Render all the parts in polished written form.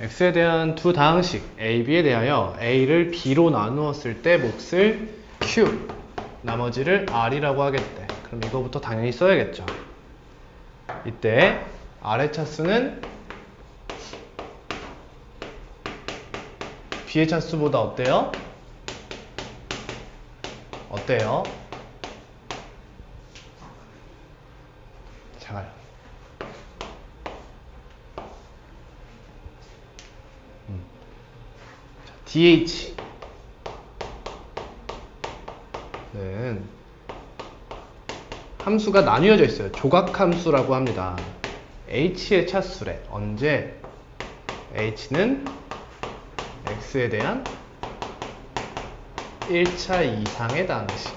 x에 대한 두 다항식 a, b에 대하여 a를 b로 나누었을 때 몫을 q, 나머지를 r이라고 하겠대. 그럼 이거부터 당연히 써야겠죠. 이때 r의 차수는 b의 차수보다 어때요? 어때요? 작아요. dh 는 함수가 나뉘어져 있어요. 조각함수라고 합니다. h의 차수래. 언제? h는 x에 대한 1차 이상의 다항식.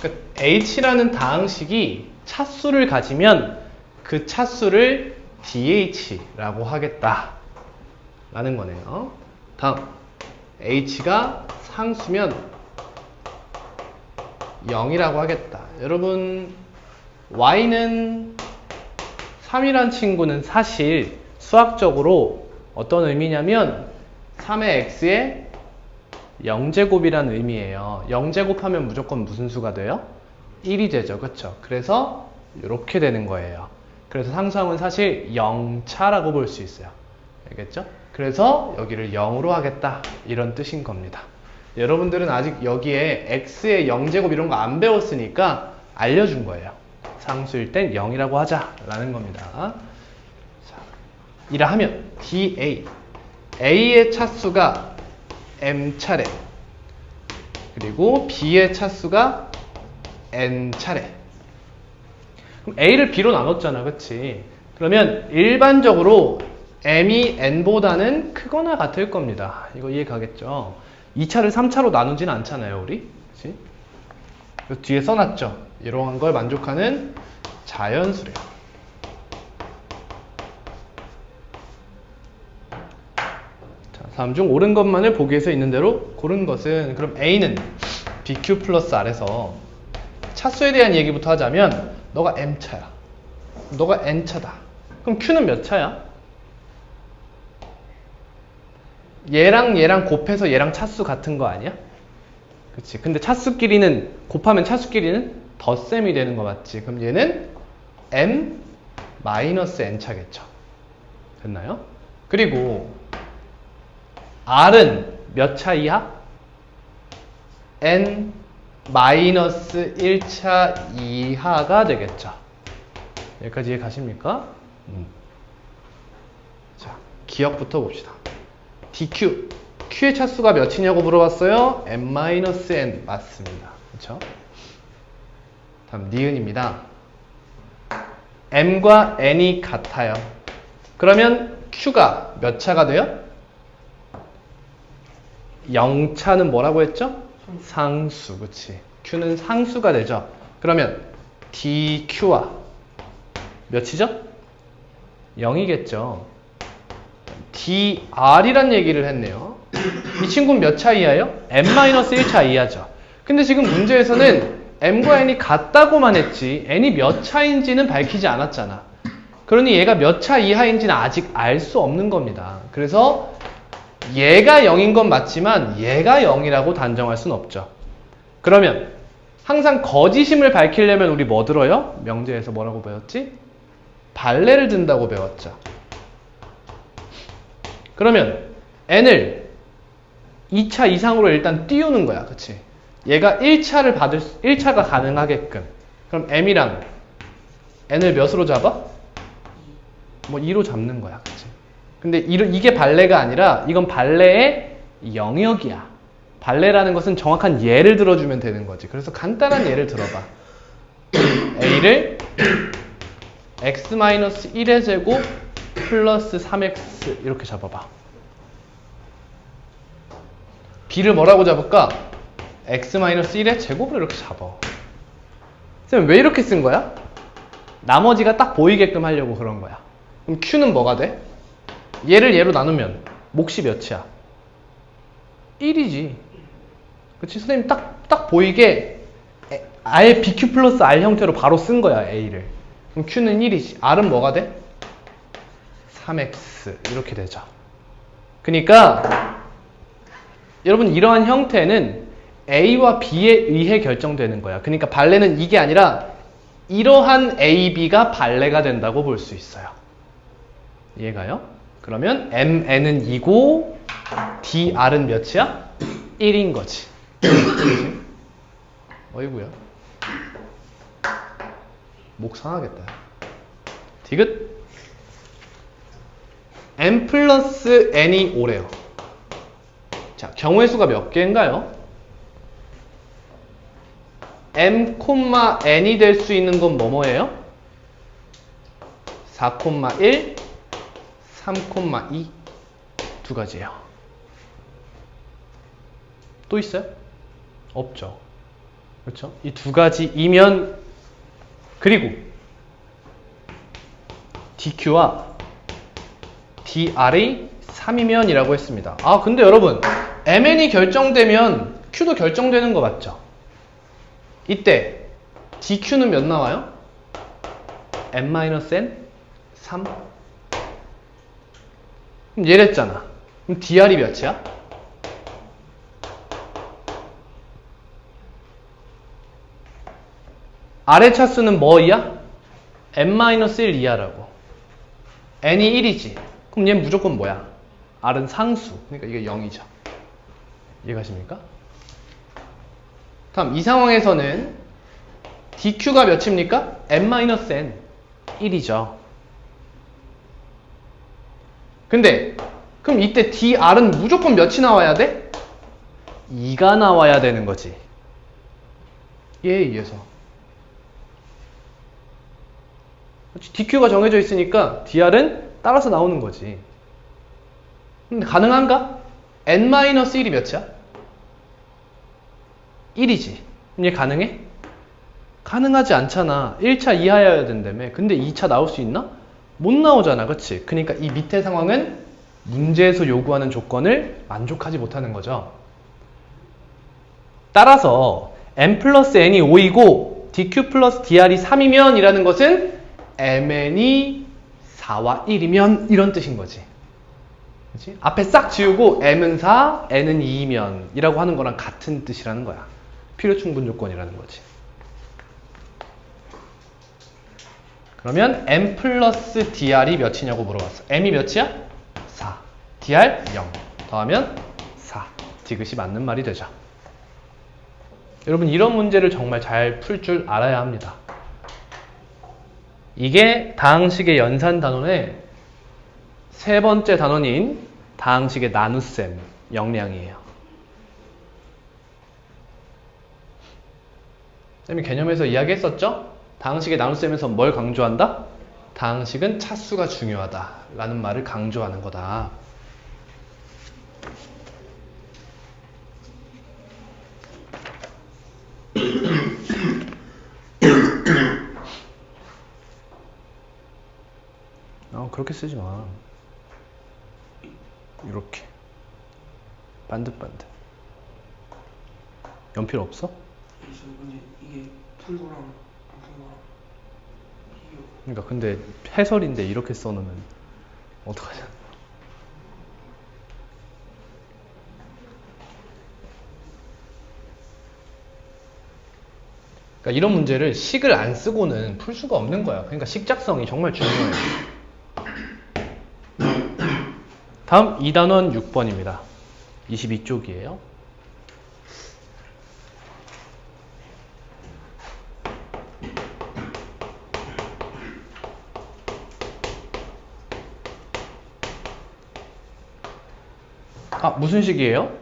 그러니까 h라는 다항식이 차수를 가지면 그 차수를 dh라고 하겠다 라는 거네요. 다음, h가 상수면 0이라고 하겠다. 여러분, y는 3이란 친구는 사실 수학적으로 어떤 의미냐면 3의 x의 0제곱이란 의미예요. 0제곱하면 무조건 무슨 수가 돼요? 1이 되죠. 그쵸? 그래서 이렇게 되는 거예요. 그래서 상수함은 사실 0차라고 볼 수 있어요. 알겠죠? 그래서 여기를 0으로 하겠다. 이런 뜻인 겁니다. 여러분들은 아직 여기에 x의 0제곱 이런 거 안 배웠으니까 알려준 거예요. 상수일 땐 0이라고 하자라는 겁니다. 자, 이라 하면 dA, A의 차수가 m차례, 그리고 B의 차수가 n차례. 그럼 A를 B로 나눴잖아, 그치? 그러면 일반적으로 m이 n보다는 크거나 같을 겁니다. 이거 이해 가겠죠? 2차를 3차로 나누진 않잖아요, 우리? 그치? 뒤에 써놨죠? 이러한 걸 만족하는 자연수래요. 자, 다음 중 옳은 것만을 보기에서 있는 대로 고른 것은, 그럼 A는 BQ 플러스 R에서 차수에 대한 얘기부터 하자면 너가 M차야. 너가 N차다. 그럼 Q는 몇 차야? 얘랑 얘랑 곱해서 얘랑 차수 같은 거 아니야? 그치. 근데 차수끼리는, 곱하면 차수끼리는 덧셈이 되는 거 맞지? 그럼 얘는 M-N 차겠죠. 됐나요? 그리고 R은 몇 차 이하? N-1차 이하가 되겠죠. 여기까지 이해 가십니까? 자, 기억부터 봅시다. DQ, Q의 차수가 몇이냐고 물어봤어요? M-N 맞습니다. 그렇죠? 다음 니은입니다. M과 N이 같아요. 그러면 Q가 몇 차가 돼요? 0차는 뭐라고 했죠? 상수, 그치? Q는 상수가 되죠. 그러면 DQ와 몇이죠? 0이겠죠. DR이란 얘기를 했네요. 이 친구는 몇 차 이하예요? M-1차 이하죠. 근데 지금 문제에서는 M과 N이 같다고만 했지 N이 몇 차인지는 밝히지 않았잖아. 그러니 얘가 몇 차 이하인지는 아직 알 수 없는 겁니다. 그래서 얘가 0인 건 맞지만 얘가 0이라고 단정할 수는 없죠. 그러면 항상 거짓임을 밝히려면 우리 뭐 들어요? 명제에서 뭐라고 배웠지? 발레를 든다고 배웠죠. 그러면 N을 2차 이상으로 일단 띄우는 거야. 그치? 얘가 1차가 가능하게끔. 그럼 M이랑 N을 몇으로 잡아? 뭐 2로 잡는 거야. 그치? 근데 이게 발레가 아니라 이건 발레의 영역이야. 발레라는 것은 정확한 예를 들어주면 되는 거지. 그래서 간단한 예를 들어봐. A를 x-1의 제곱 플러스 3x 이렇게 잡아봐. B를 뭐라고 잡을까? x-1의 제곱을 이렇게 잡아. 쌤, 왜 이렇게 쓴 거야? 나머지가 딱 보이게끔 하려고 그런 거야. 그럼 Q는 뭐가 돼? 얘를 얘로 나누면 몫이 몇이야? 1이지. 그치? 선생님 딱 보이게 아예 BQ 플러스 R 형태로 바로 쓴 거야, A를. 그럼 Q는 1이지. R은 뭐가 돼? 3X 이렇게 되죠. 그러니까 여러분 이러한 형태는 A와 B에 의해 결정되는 거야. 그러니까 발레는 이게 아니라 이러한 A, B가 발레가 된다고 볼 수 있어요. 이해가요? 그러면 MN은 2고 DR은 몇이야? 1인 거지. 어이구야. 목 상하겠다. 디귿. M 플러스 N이 5래요. 자, 경우의 수가 몇 개인가요? M, N이 될 수 있는 건 뭐뭐예요? 4, 1, 3, 2 두 가지예요. 또 있어요? 없죠. 그렇죠? 이 두 가지이면 그리고 DQ와 DR이 3이면 이라고 했습니다. 아 근데 여러분 MN이 결정되면 Q도 결정되는 거 맞죠? 이때 DQ는 몇 나와요? M-N? 3? 그럼 얘랬잖아. 그럼 DR이 몇이야? 아래 차수는 뭐이야? n-1 이하라고. n이 1이지. 그럼 얘는 무조건 뭐야? r은 상수. 그러니까 이게 0이죠. 이해가십니까? 다음 이 상황에서는 dq가 몇입니까? n-n 1이죠. 근데 그럼 이때 dr은 무조건 몇이 나와야 돼? 2가 나와야 되는 거지. 얘에 의해서. DQ가 정해져 있으니까 DR은 따라서 나오는 거지. 근데 가능한가? n-1이 몇이야? 1이지. 그럼 얘 가능해? 가능하지 않잖아. 1차 이하여야 된다며. 근데 2차 나올 수 있나? 못 나오잖아. 그치? 그러니까 이 밑에 상황은 문제에서 요구하는 조건을 만족하지 못하는 거죠. 따라서 m 플러스 n이 5이고 dq 플러스 dr이 3이면 이라는 것은 mn이 4와 1이면 이런 뜻인 거지. 그치? 앞에 싹 지우고 m은 4, n은 2이면 이라고 하는 거랑 같은 뜻이라는 거야. 필요 충분 조건이라는 거지. 그러면 m 플러스 dr이 몇이냐고 물어봤어. m이 몇이야? 4. dr 0. 더하면 4. 디귿이 맞는 말이 되죠. 여러분 이런 문제를 정말 잘 풀 줄 알아야 합니다. 이게 다항식의 연산 단원의 세 번째 단원인 다항식의 나눗셈 영량이에요. 쌤이 개념에서 이야기했었죠? 다항식의 나눗셈에서 뭘 강조한다? 다항식은 차수가 중요하다 라는 말을 강조하는 거다. 그렇게 쓰지 마. 이렇게 반듯반듯. 연필 없어? 근데 이게 풀고랑 안 풀고랑 비교. 그러니까 근데 해설인데 이렇게 써놓으면 어떡하냐. 그러니까 이런 문제를 식을 안 쓰고는 풀 수가 없는 거야. 그러니까 식작성이 정말 중요해요. 다음 2단원 6번입니다. 22쪽이에요. 무슨 식이에요?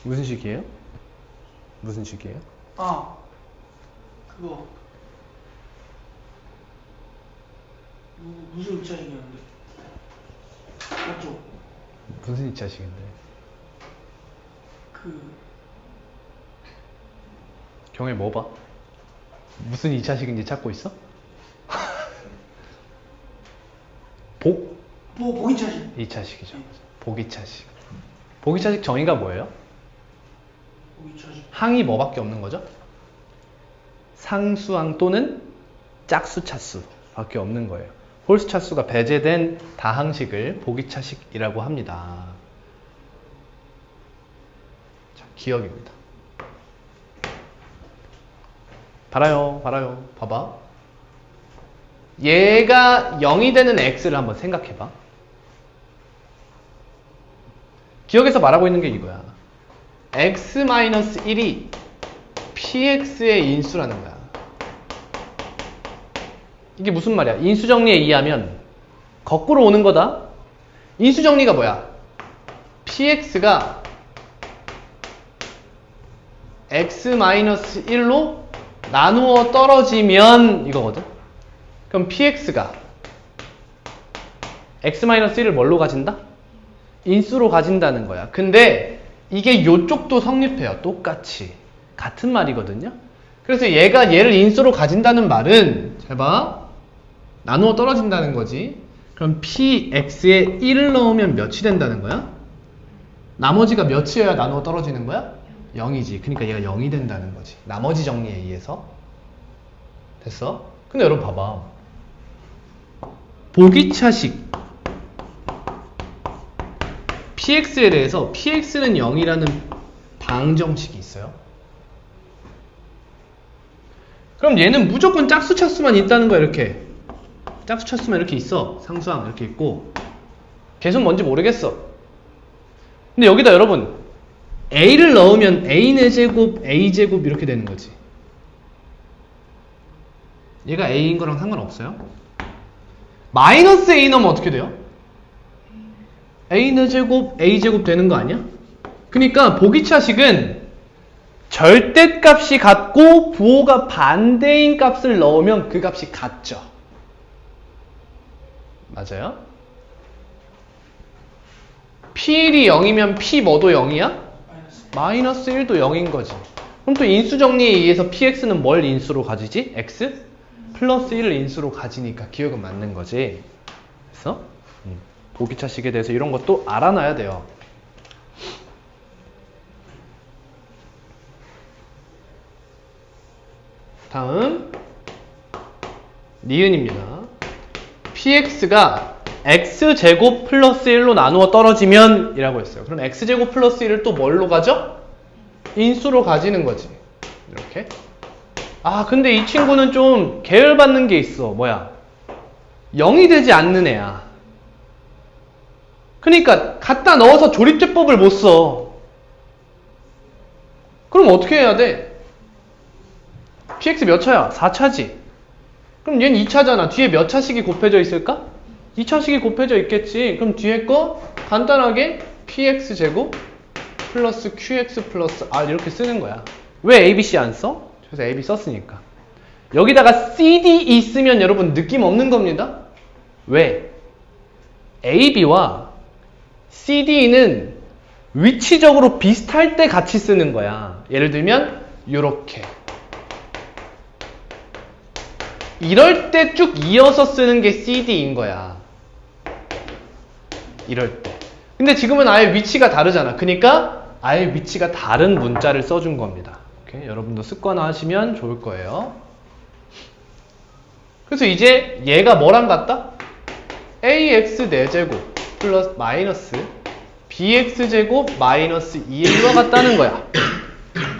무슨 식이에요? 무슨 식이에요? 그거 무슨 입장이었는데 맞죠? 무슨 2차식인데? 경혜 뭐 봐? 무슨 2차식인지 찾고 있어? 보기차식. 2차식이죠. 보기차식. 보기차식 정의가 뭐예요? 보기차식. 항이 뭐밖에 없는 거죠? 상수항 또는 짝수 차수 밖에 없는 거예요. 홀수 차수가 배제된 다항식을 보기차식이라고 합니다. 자, 기억입니다. 봐요. 봐봐. 얘가 0이 되는 x를 한번 생각해봐. 기억에서 말하고 있는 게 이거야. x-1이 px의 인수라는 거야. 이게 무슨 말이야? 인수정리에 의하면 거꾸로 오는 거다. 인수정리가 뭐야? px가 x-1로 나누어 떨어지면 이거거든. 그럼 px가 x-1을 뭘로 가진다? 인수로 가진다는 거야. 근데 이게 요쪽도 성립해요. 똑같이. 같은 말이거든요. 그래서 얘가 얘를 인수로 가진다는 말은 잘 봐. 나누어 떨어진다는 거지. 그럼 px에 1을 넣으면 몇이 된다는 거야? 나머지가 몇이어야 나누어 떨어지는 거야? 0이지. 그러니까 얘가 0이 된다는 거지. 나머지 정리에 의해서. 됐어? 근데 여러분 봐봐. 보기차식 px에 대해서 px는 0이라는 방정식이 있어요. 그럼 얘는 무조건 짝수 차수만 있다는 거야. 이렇게 짝수 차수만 이렇게 있어. 상수항 이렇게 있고 계속 뭔지 모르겠어. 근데 여기다 여러분 a를 넣으면 a의 제곱 a제곱 이렇게 되는 거지. 얘가 a인 거랑 상관없어요. 마이너스 a 넣으면 어떻게 돼요? a의 제곱 a제곱 되는 거 아니야? 그러니까 보기차식은 절대값이 같고 부호가 반대인 값을 넣으면 그 값이 같죠. 맞아요? P1이 0이면 P 뭐도 0이야? 마이너스 1도 0인 거지. 그럼 또 인수정리에 의해서 PX는 뭘 인수로 가지지? X? 플러스 1을 인수로 가지니까 기억은 맞는 거지. 그래서 보기차식에 대해서 이런 것도 알아놔야 돼요. 다음 니은입니다. px가 x제곱 플러스 1로 나누어 떨어지면 이라고 했어요. 그럼 x제곱 플러스 1을 또 뭘로 가죠? 인수로 가지는 거지. 이렇게. 아 근데 이 친구는 좀 계열받는 게 있어. 뭐야? 0이 되지 않는 애야. 그러니까 갖다 넣어서 조립제법을 못 써. 그럼 어떻게 해야 돼? px 몇 차야? 4차지. 그럼 얘는 2차잖아. 뒤에 몇 차식이 곱해져 있을까? 2차식이 곱해져 있겠지. 그럼 뒤에 거 간단하게 px제곱 플러스 qx 플러스 r 이렇게 쓰는 거야. 왜 abc 안 써? 그래서 ab 썼으니까. 여기다가 cd 있으면 여러분 느낌 없는 겁니다. 왜? ab와 cd는 위치적으로 비슷할 때 같이 쓰는 거야. 예를 들면 요렇게. 이럴 때 쭉 이어서 쓰는 게 CD인 거야. 이럴 때. 근데 지금은 아예 위치가 다르잖아. 그러니까 아예 위치가 다른 문자를 써준 겁니다. 오케이? 여러분도 습관화 하시면 좋을 거예요. 그래서 이제 얘가 뭐랑 같다? ax 4제곱 플러스 마이너스 bx제곱 마이너스 2a와 같다는 거야.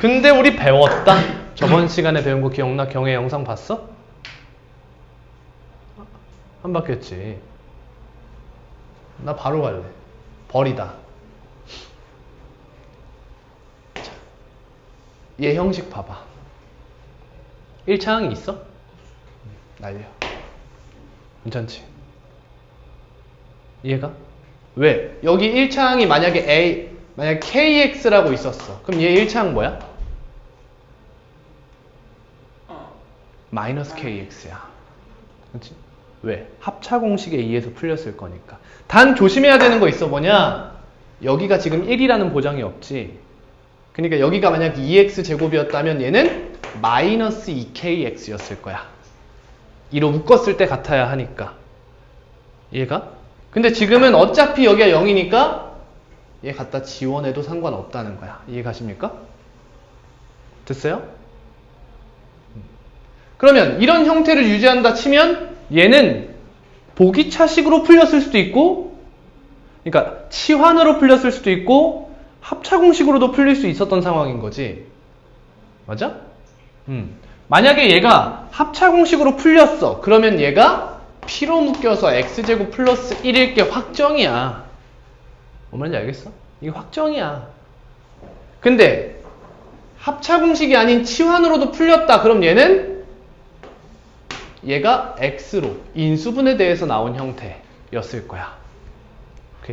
근데 우리 배웠다. 저번 시간에 배운 거 기억나? 경혜 영상 봤어? 안 바뀌었지. 나 바로 갈래. 버리다. 자, 얘 형식 봐봐. 1차항이 있어? 날려. 괜찮지? 이해가? 왜? 여기 1차항이 만약에 KX라고 있었어. 그럼 얘 1차항 뭐야? 마이너스 KX야. 그렇지? 왜? 합차 공식에 의해서 풀렸을 거니까. 단 조심해야 되는 거 있어. 뭐냐? 여기가 지금 1이라는 보장이 없지. 그러니까 여기가 만약 2x 제곱이었다면 얘는 마이너스 2kx였을 거야. 2로 묶었을 때 같아야 하니까. 이해가? 근데 지금은 어차피 여기가 0이니까 얘 갖다 지원해도 상관없다는 거야. 이해 가십니까? 됐어요? 그러면 이런 형태를 유지한다 치면 얘는 보기차식으로 풀렸을 수도 있고, 그러니까 치환으로 풀렸을 수도 있고 합차공식으로도 풀릴 수 있었던 상황인 거지. 맞아? 만약에 얘가 합차공식으로 풀렸어. 그러면 얘가 P로 묶여서 X제곱 플러스 1일 게 확정이야. 뭔 말인지 알겠어? 이게 확정이야. 근데 합차공식이 아닌 치환으로도 풀렸다. 그럼 얘가 X로 인수분에 대해서 나온 형태였을 거야.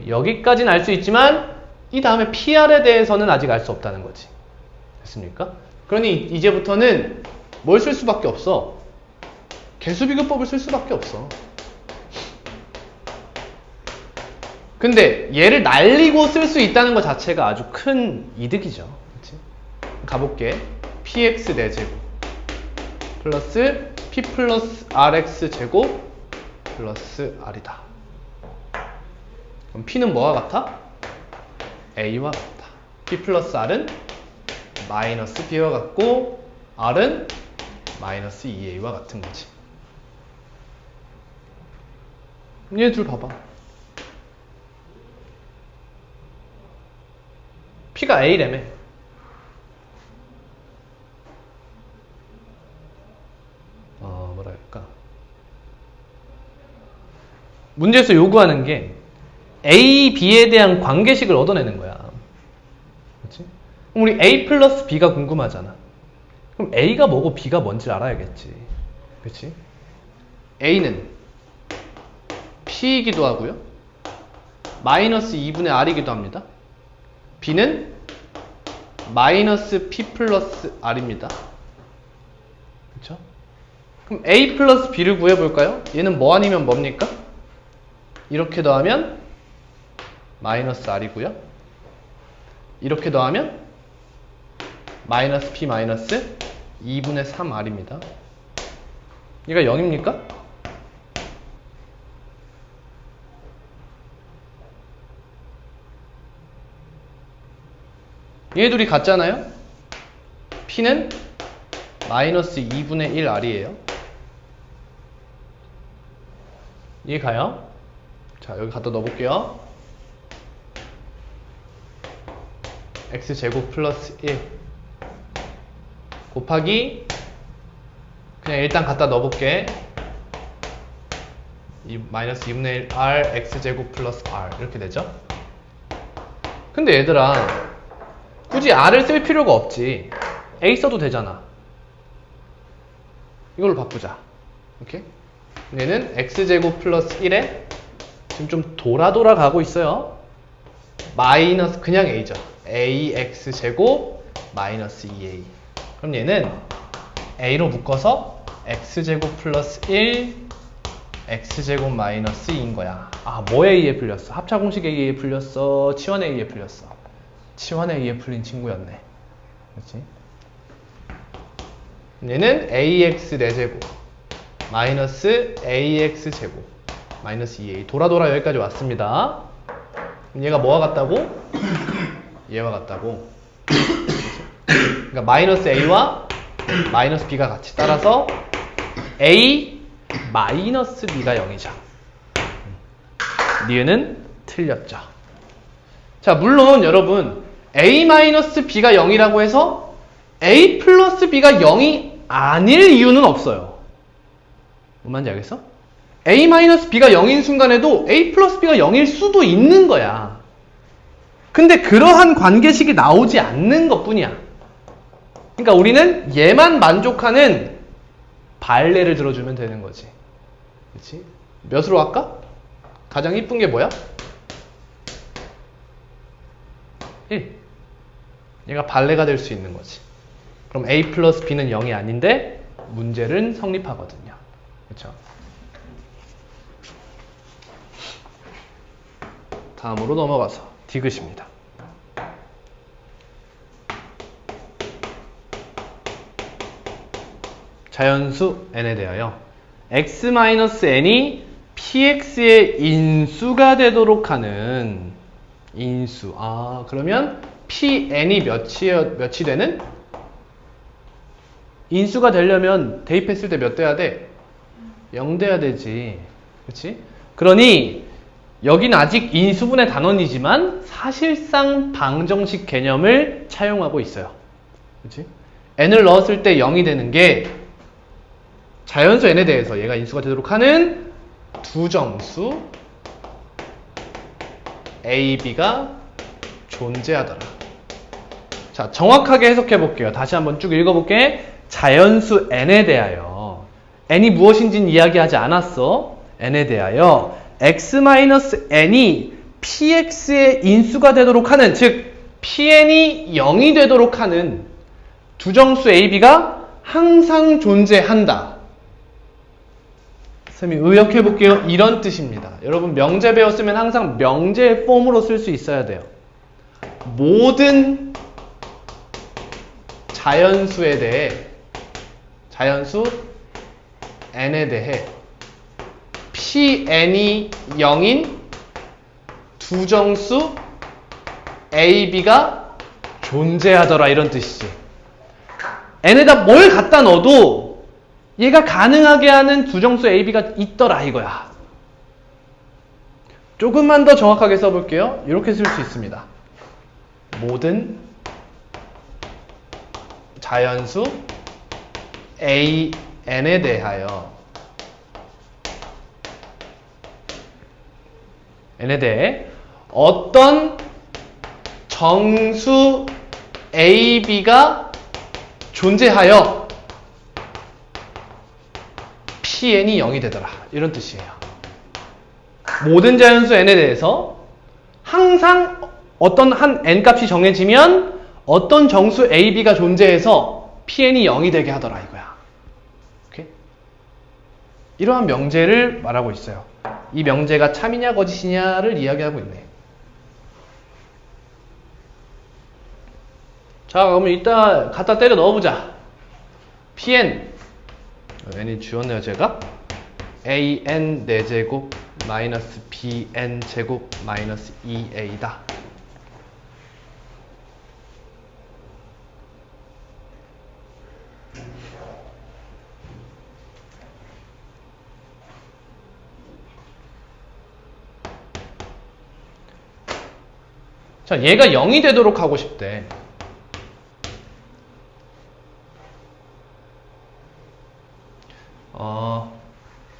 여기까지는 알 수 있지만 이 다음에 PR에 대해서는 아직 알 수 없다는 거지. 됐습니까? 그러니 이제부터는 뭘 쓸 수밖에 없어? 개수비교법을 쓸 수밖에 없어. 근데 얘를 날리고 쓸 수 있다는 것 자체가 아주 큰 이득이죠. 그치? 가볼게. px 4제곱 플러스 p 플러스 rx 제곱 플러스 r이다. 그럼 p는 뭐와 같아? a와 같다. p 플러스 r은 마이너스 b와 같고 r은 마이너스 2a와 같은 거지. 얘 둘 봐봐. p가 a라며. 뭐라 할까? 문제에서 요구하는 게 a, b에 대한 관계식을 얻어내는 거야. 그렇지? 그럼 우리 a 플러스 b가 궁금하잖아. 그럼 a가 뭐고 b가 뭔지 알아야겠지. 그렇지? a는 p이기도 하고요. 마이너스 2분의 r이기도 합니다. b는 마이너스 p 플러스 r입니다. 그렇죠? 그럼 a 플러스 b를 구해볼까요? 얘는 뭐 아니면 뭡니까? 이렇게 더하면 마이너스 r이고요. 이렇게 더하면 마이너스 p 마이너스 2분의 3r입니다. 얘가 0입니까? 얘 둘이 같잖아요? p는 마이너스 2분의 1r이에요. 이해 가요? 자, 여기 갖다 넣어볼게요. x제곱 플러스 1 곱하기 그냥 일단 갖다 넣어볼게. 이 마이너스 2분의 1 r x제곱 플러스 r 이렇게 되죠? 근데 얘들아 굳이 r을 쓸 필요가 없지. a 써도 되잖아. 이걸로 바꾸자. 이렇게 얘는 x제곱 플러스 1에 지금 좀 돌아 가고 있어요. 마이너스 그냥 a죠. ax제곱 마이너스 2a. 그럼 얘는 a로 묶어서 x제곱 플러스 1 x제곱 마이너스 2인 거야. 아, 뭐에 의해 풀렸어? 합차공식에 의해 풀렸어? 치환에 의해 풀렸어? 치환에 의해 풀린 친구였네. 그렇지? 얘는 ax 4제곱 마이너스 ax 제곱 마이너스 2a 돌아 여기까지 왔습니다. 그럼 얘가 뭐와 같다고? 얘와 같다고. 그러니까 마이너스 a와 마이너스 b가 같이 따라서 a 마이너스 b가 0이죠. 니은은 틀렸죠. 자, 물론 여러분 a 마이너스 b가 0이라고 해서 a 플러스 b가 0이 아닐 이유는 없어요. 뭔 말인지 알겠어? a 마이너스 b가 0인 순간에도 a 플러스 b가 0일 수도 있는 거야. 근데 그러한 관계식이 나오지 않는 것 뿐이야. 그러니까 우리는 얘만 만족하는 발레를 들어주면 되는 거지. 그렇지? 몇으로 할까? 가장 이쁜 게 뭐야? 1. 얘가 발레가 될 수 있는 거지. 그럼 a 플러스 b는 0이 아닌데 문제는 성립하거든요. 그렇죠? 다음으로 넘어가서 디귿입니다. 자연수 n에 대하여 x-n이 px의 인수가 되도록 하는 인수. 아, 그러면 pn이 몇이 되는? 인수가 되려면 대입했을 때 몇 돼야 돼? 0 돼야 되지. 그렇지? 그러니 여기는 아직 인수분해 단원이지만 사실상 방정식 개념을 차용하고 있어요. 그렇지? n을 넣었을 때 0이 되는 게 자연수 n에 대해서 얘가 인수가 되도록 하는 두 정수 a, b가 존재하더라. 자, 정확하게 해석해 볼게요. 다시 한번 쭉 읽어볼게. 자연수 n에 대하여, n이 무엇인지는 이야기하지 않았어. n에 대하여 x-n이 px의 인수가 되도록 하는, 즉 pn이 0이 되도록 하는 두 정수 a, b가 항상 존재한다. 선생님이 의역해 볼게요. 이런 뜻입니다. 여러분 명제 배웠으면 항상 명제의 폼으로 쓸 수 있어야 돼요. 모든 자연수에 대해, 자연수 n에 대해 Pn이 0인 두 정수 A, B가 존재하더라, 이런 뜻이지. n에다 뭘 갖다 넣어도 얘가 가능하게 하는 두 정수 A, B가 있더라, 이거야. 조금만 더 정확하게 써볼게요. 이렇게 쓸 수 있습니다. 모든 자연수 A, N에 대하여, N에 대해 어떤 정수 A, B가 존재하여 Pn이 0이 되더라, 이런 뜻이에요. 모든 자연수 n에 대해서 항상 어떤 한 n 값이 정해지면 어떤 정수 a, b가 존재해서 Pn이 0이 되게 하더라, 이거야. 오케이? 이러한 명제를 말하고 있어요. 이 명제가 참이냐 거짓이냐를 이야기하고 있네. 자, 그러면 이따 갖다 때려 넣어보자. Pn, n이 주었네요, 제가. an 4제곱 마이너스 bn 제곱 마이너스 2a다. 자, 얘가 0이 되도록 하고 싶대.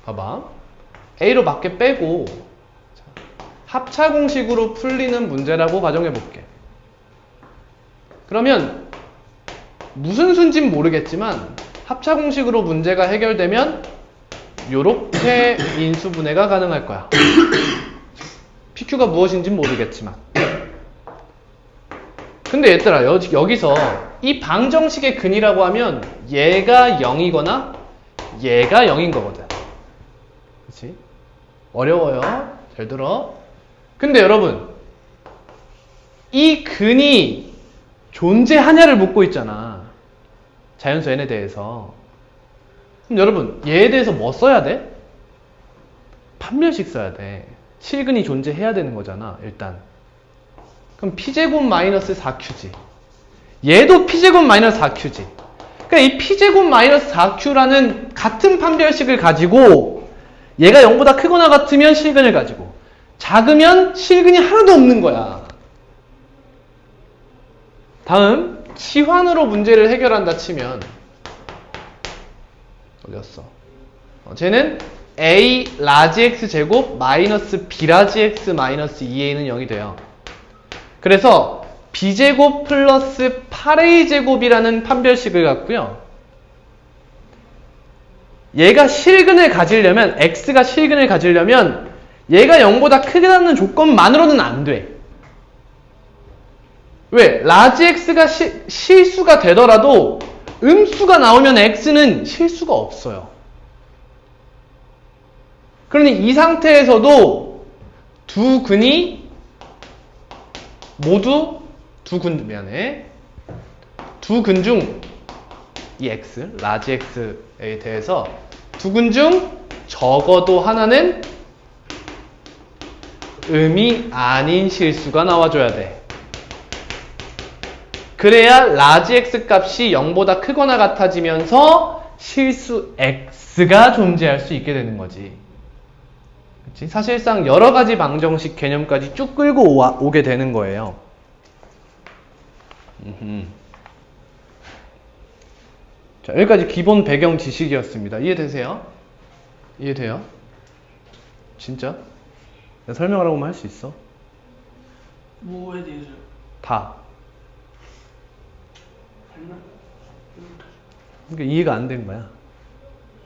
봐봐. A로 밖에 빼고 합차 공식으로 풀리는 문제라고 가정해 볼게. 그러면 무슨 수인지는 모르겠지만 합차 공식으로 문제가 해결되면 요렇게 인수분해가 가능할 거야. PQ가 무엇인지는 모르겠지만. 근데 얘들아, 여기서 이 방정식의 근이라고 하면 얘가 0이거나 얘가 0인 거거든. 그치? 어려워요. 잘 들어. 근데 여러분, 이 근이 존재하냐를 묻고 있잖아. 자연수 n에 대해서. 그럼 여러분, 얘에 대해서 뭐 써야 돼? 판별식 써야 돼. 실근이 존재해야 되는 거잖아, 일단. 그럼 p제곱 마이너스 4q지. 얘도 p제곱 마이너스 4q지. 그러니까 이 p제곱 마이너스 4q라는 같은 판별식을 가지고 얘가 0보다 크거나 같으면 실근을 가지고 작으면 실근이 하나도 없는 거야. 다음, 치환으로 문제를 해결한다 치면 어디였어? 쟤는 a 라지 x 제곱 마이너스 b 라지 x 마이너스 2a는 0이 돼요. 그래서 b제곱 플러스 8a 제곱이라는 판별식을 갖고요. 얘가 실근을 가지려면, x가 실근을 가지려면 얘가 0보다 크게 닿는 조건만으로는 안 돼. 왜? 라지 x가 실수가 되더라도 음수가 나오면 x는 실수가 없어요. 그러니 이 상태에서도 두 근이 모두 두 근 중 이 x, 라지 x에 대해서 두 근 중 적어도 하나는 음이 아닌 실수가 나와줘야 돼. 그래야 라지 x 값이 0보다 크거나 같아지면서 실수 x가 존재할 수 있게 되는 거지. 그치? 사실상 여러 가지 방정식 개념까지 쭉 끌고 오게 되는 거예요. 자, 여기까지 기본 배경 지식이었습니다. 이해되세요? 이해돼요? 진짜? 내가 설명을 하고만 할 수 있어? 뭐에 대해서요? 다. 설명? 그러니까 이해가 안 된 거야.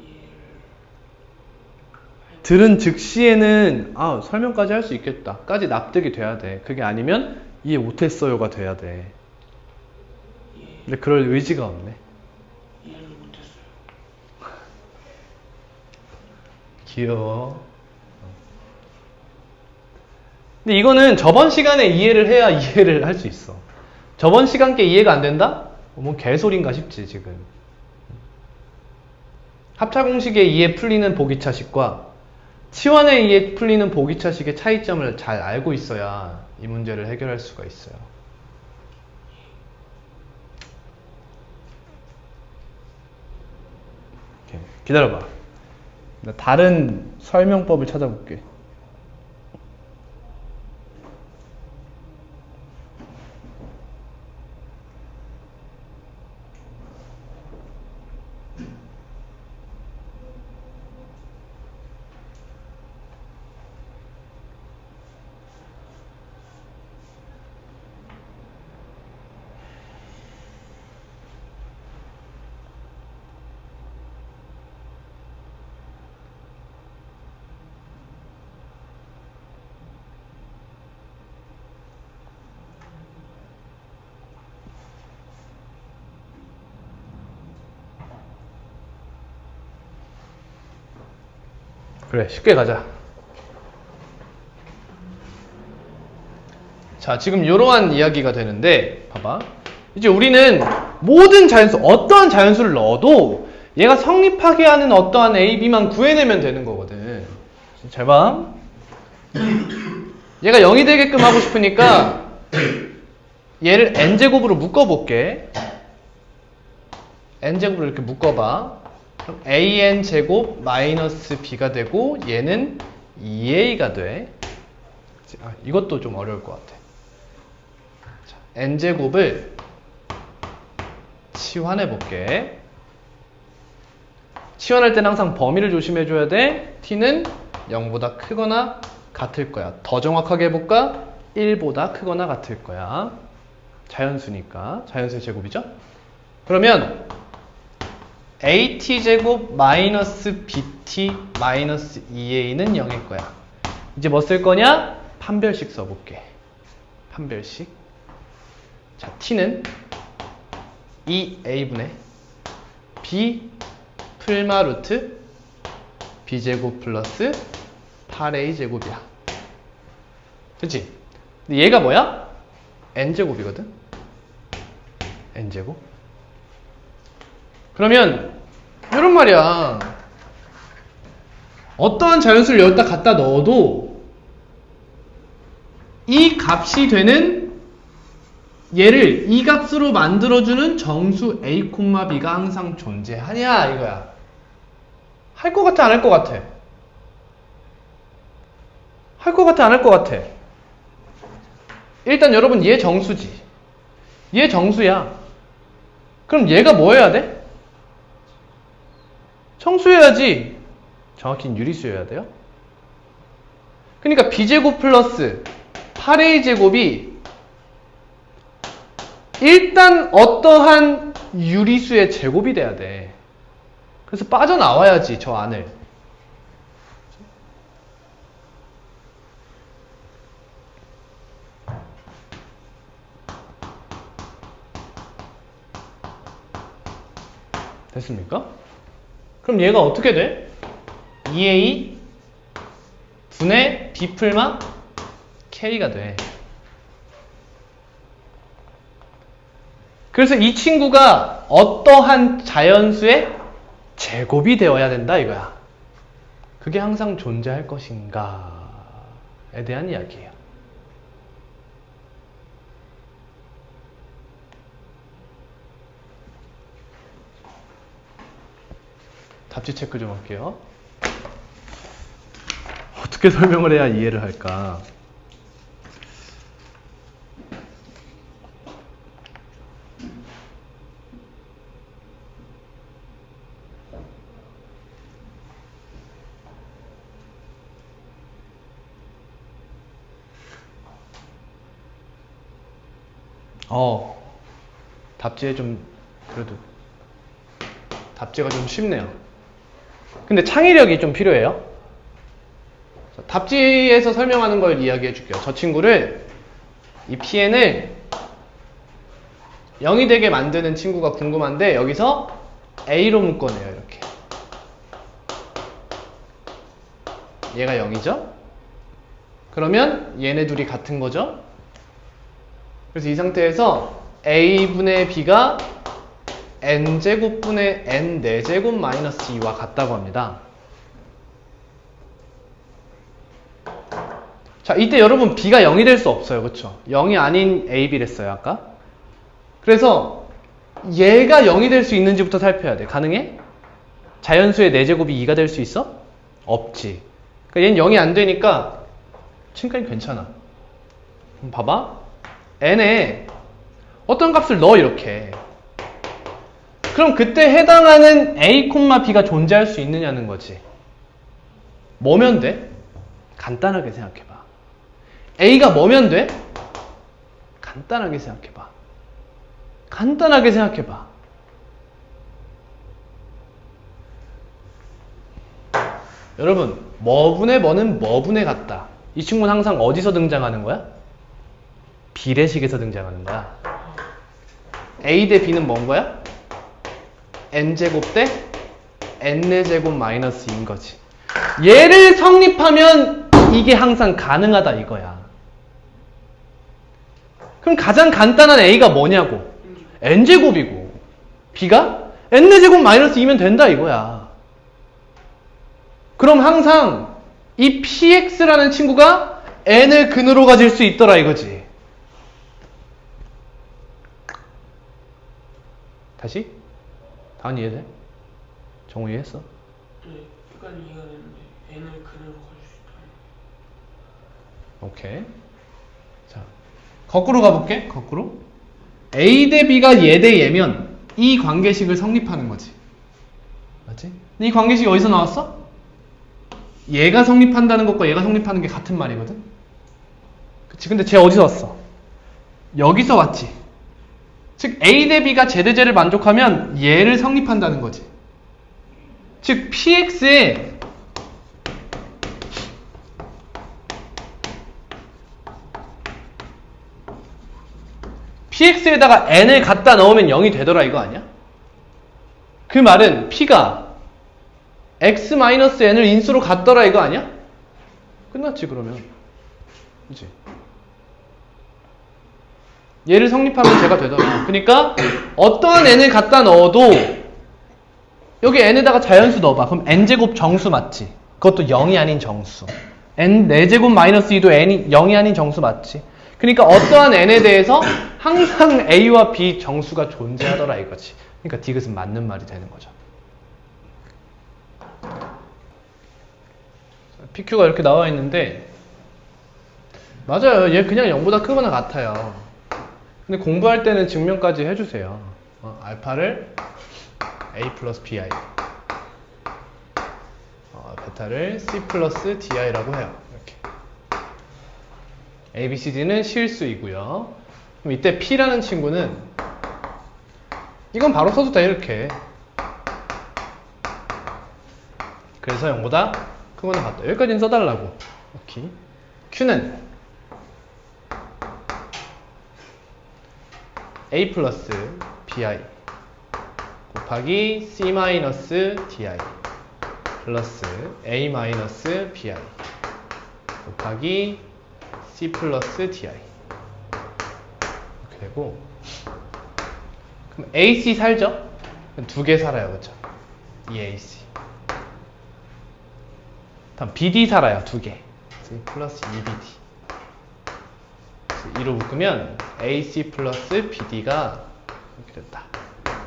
이해를 들은 즉시에는 설명까지 할 수 있겠다 까지 납득이 돼야 돼. 그게 아니면 이해 못했어요가 돼야 돼. 근데 그럴 의지가 없네. 이해를 못했어요. 귀여워. 근데 이거는 저번 시간에 이해를 해야 이해를 할 수 있어. 저번 시간께 이해가 안 된다? 뭐 개소리인가 싶지 지금. 합차공식의 이해 풀리는 보기차식과 치환에 의해 풀리는 보기차식의 차이점을 잘 알고 있어야 이 문제를 해결할 수가 있어요. 오케이. 기다려봐. 나 다른 설명법을 찾아볼게. 그래, 쉽게 가자. 자, 지금 이러한 이야기가 되는데 봐봐. 이제 우리는 모든 자연수, 어떠한 자연수를 넣어도 얘가 성립하게 하는 어떠한 A, B만 구해내면 되는 거거든. 잘 봐. 얘가 0이 되게끔 하고 싶으니까 얘를 n제곱으로 묶어볼게. n제곱으로 이렇게 묶어봐. 그럼 an제곱 마이너스 b가 되고 얘는 2a가 돼. 이것도 좀 어려울 것 같아. 자, n제곱을 치환해 볼게. 치환할 때는 항상 범위를 조심해 줘야 돼. t는 0보다 크거나 같을 거야. 더 정확하게 해볼까? 1보다 크거나 같을 거야. 자연수니까. 자연수의 제곱이죠? 그러면 at제곱 마이너스 bt 마이너스 2a는 0일 거야. 이제 뭐 쓸 거냐? 판별식 써볼게. 판별식. 자, t는 2a분의 b 풀마 루트 b제곱 플러스 8a 제곱이야. 그치? 근데 얘가 뭐야? n제곱이거든? n제곱. 그러면 이런 말이야. 어떠한 자연수를 여기다 갖다 넣어도 이 값이 되는 얘를 이 값으로 만들어주는 정수 a, b가 항상 존재하냐 이거야. 할 것 같아 안 할 것 같아? 할 것 같아 안 할 것 같아? 일단 여러분 얘 정수지. 얘 정수야. 그럼 얘가 뭐 해야 돼? 정수여야지. 정확히는 유리수여야 돼요. 그러니까 b제곱 플러스 8a 제곱이 일단 어떠한 유리수의 제곱이 돼야 돼. 그래서 빠져나와야지 저 안을. 됐습니까? 그럼 얘가 어떻게 돼? 2a 분의 b 풀마 k가 돼. 그래서 이 친구가 어떠한 자연수의 제곱이 되어야 된다 이거야. 그게 항상 존재할 것인가에 대한 이야기예요. 답지 체크 좀 할게요. 어떻게 설명을 해야 이해를 할까? 답지에 좀 그래도 답지가 좀 쉽네요. 근데 창의력이 좀 필요해요. 답지에서 설명하는 걸 이야기해 줄게요. 저 친구를 이 pn을 0이 되게 만드는 친구가 궁금한데 여기서 a로 묶어내요. 이렇게 얘가 0이죠? 그러면 얘네 둘이 같은 거죠? 그래서 이 상태에서 a분의 b가 n제곱분의 n 4제곱 마이너스 2와 같다고 합니다. 자, 이때 여러분 b가 0이 될 수 없어요. 그쵸? 0이 아닌 ab랬어요 아까. 그래서 얘가 0이 될 수 있는지부터 살펴야 돼. 가능해? 자연수의 4제곱이 2가 될 수 있어? 없지. 그러니까 얘는 0이 안 되니까 지금까지 괜찮아. 그럼 봐봐. n에 어떤 값을 넣어 이렇게. 그럼 그때 해당하는 a, b가 존재할 수 있느냐는 거지. 뭐면 돼? 간단하게 생각해봐. a가 뭐면 돼? 간단하게 생각해봐. 간단하게 생각해봐. 여러분, 뭐분의 뭐는 뭐분의 같다. 이 친구는 항상 어디서 등장하는 거야? 비례식에서 등장하는 거야. a 대 b는 뭔 거야? n제곱 대 n4제곱 마이너스 2인 거지. 얘를 성립하면 이게 항상 가능하다 이거야. 그럼 가장 간단한 a가 뭐냐고? n제곱이고 b가 n4제곱 마이너스 2면 된다 이거야. 그럼 항상 이 px라는 친구가 n을 근으로 가질 수 있더라 이거지. 다시? 다은 이해돼? 정우 이해했어? 네, 약간 이해가 되는데 n을 그대로 갈 수 있다. 오케이. 자, 거꾸로 가볼게. 거꾸로. A 대 B가 얘 대 얘면 이 관계식을 성립하는 거지. 맞지? 근데 이 관계식이 어디서 나왔어? 얘가 성립한다는 것과 얘가 성립하는 게 같은 말이거든? 그치? 근데 쟤 어디서 왔어? 여기서 왔지. 즉 A 대 B가 쟤 대 쟤를 만족하면 얘를 성립한다는 거지. 즉 PX에 PX에다가 N을 갖다 넣으면 0이 되더라 이거 아니야? 그 말은 P가 X-N을 인수로 갖더라 이거 아니야? 끝났지 그러면. 그치? 얘를 성립하면 제가 되더라. 그러니까 어떠한 n을 갖다 넣어도 여기 n에다가 자연수 넣어봐. 그럼 n제곱 정수 맞지? 그것도 0이 아닌 정수. n 4제곱 마이너스 2도 n이 0이 아닌 정수 맞지? 그러니까 어떠한 n에 대해서 항상 a와 b 정수가 존재하더라 이거지. 그러니까 디귿은 맞는 말이 되는 거죠. PQ가 이렇게 나와 있는데 맞아요. 얘 그냥 0보다 크거나 같아요. 근데 공부할 때는 증명까지 해주세요. 알파를 a 플러스 bi, 베타를 c 플러스 di라고 해요. 이렇게. a, b, c, d는 실수이고요. 그럼 이때 p라는 친구는 이건 바로 써도 돼 이렇게. 그래서 0보다 크거나 같다. 여기까지는 써달라고. 오케이. q는 a 플러스 bi 곱하기 c 마이너스 di 플러스 a 마이너스 bi 곱하기 c 플러스 di 이렇게 되고, 그럼 ac 살죠? 두 개 살아요. 그렇죠? 이 ac. 다음 bd 살아요. 두 개. c 플러스 2bd. 2로 묶으면 AC 플러스 BD가 이렇게 됐다.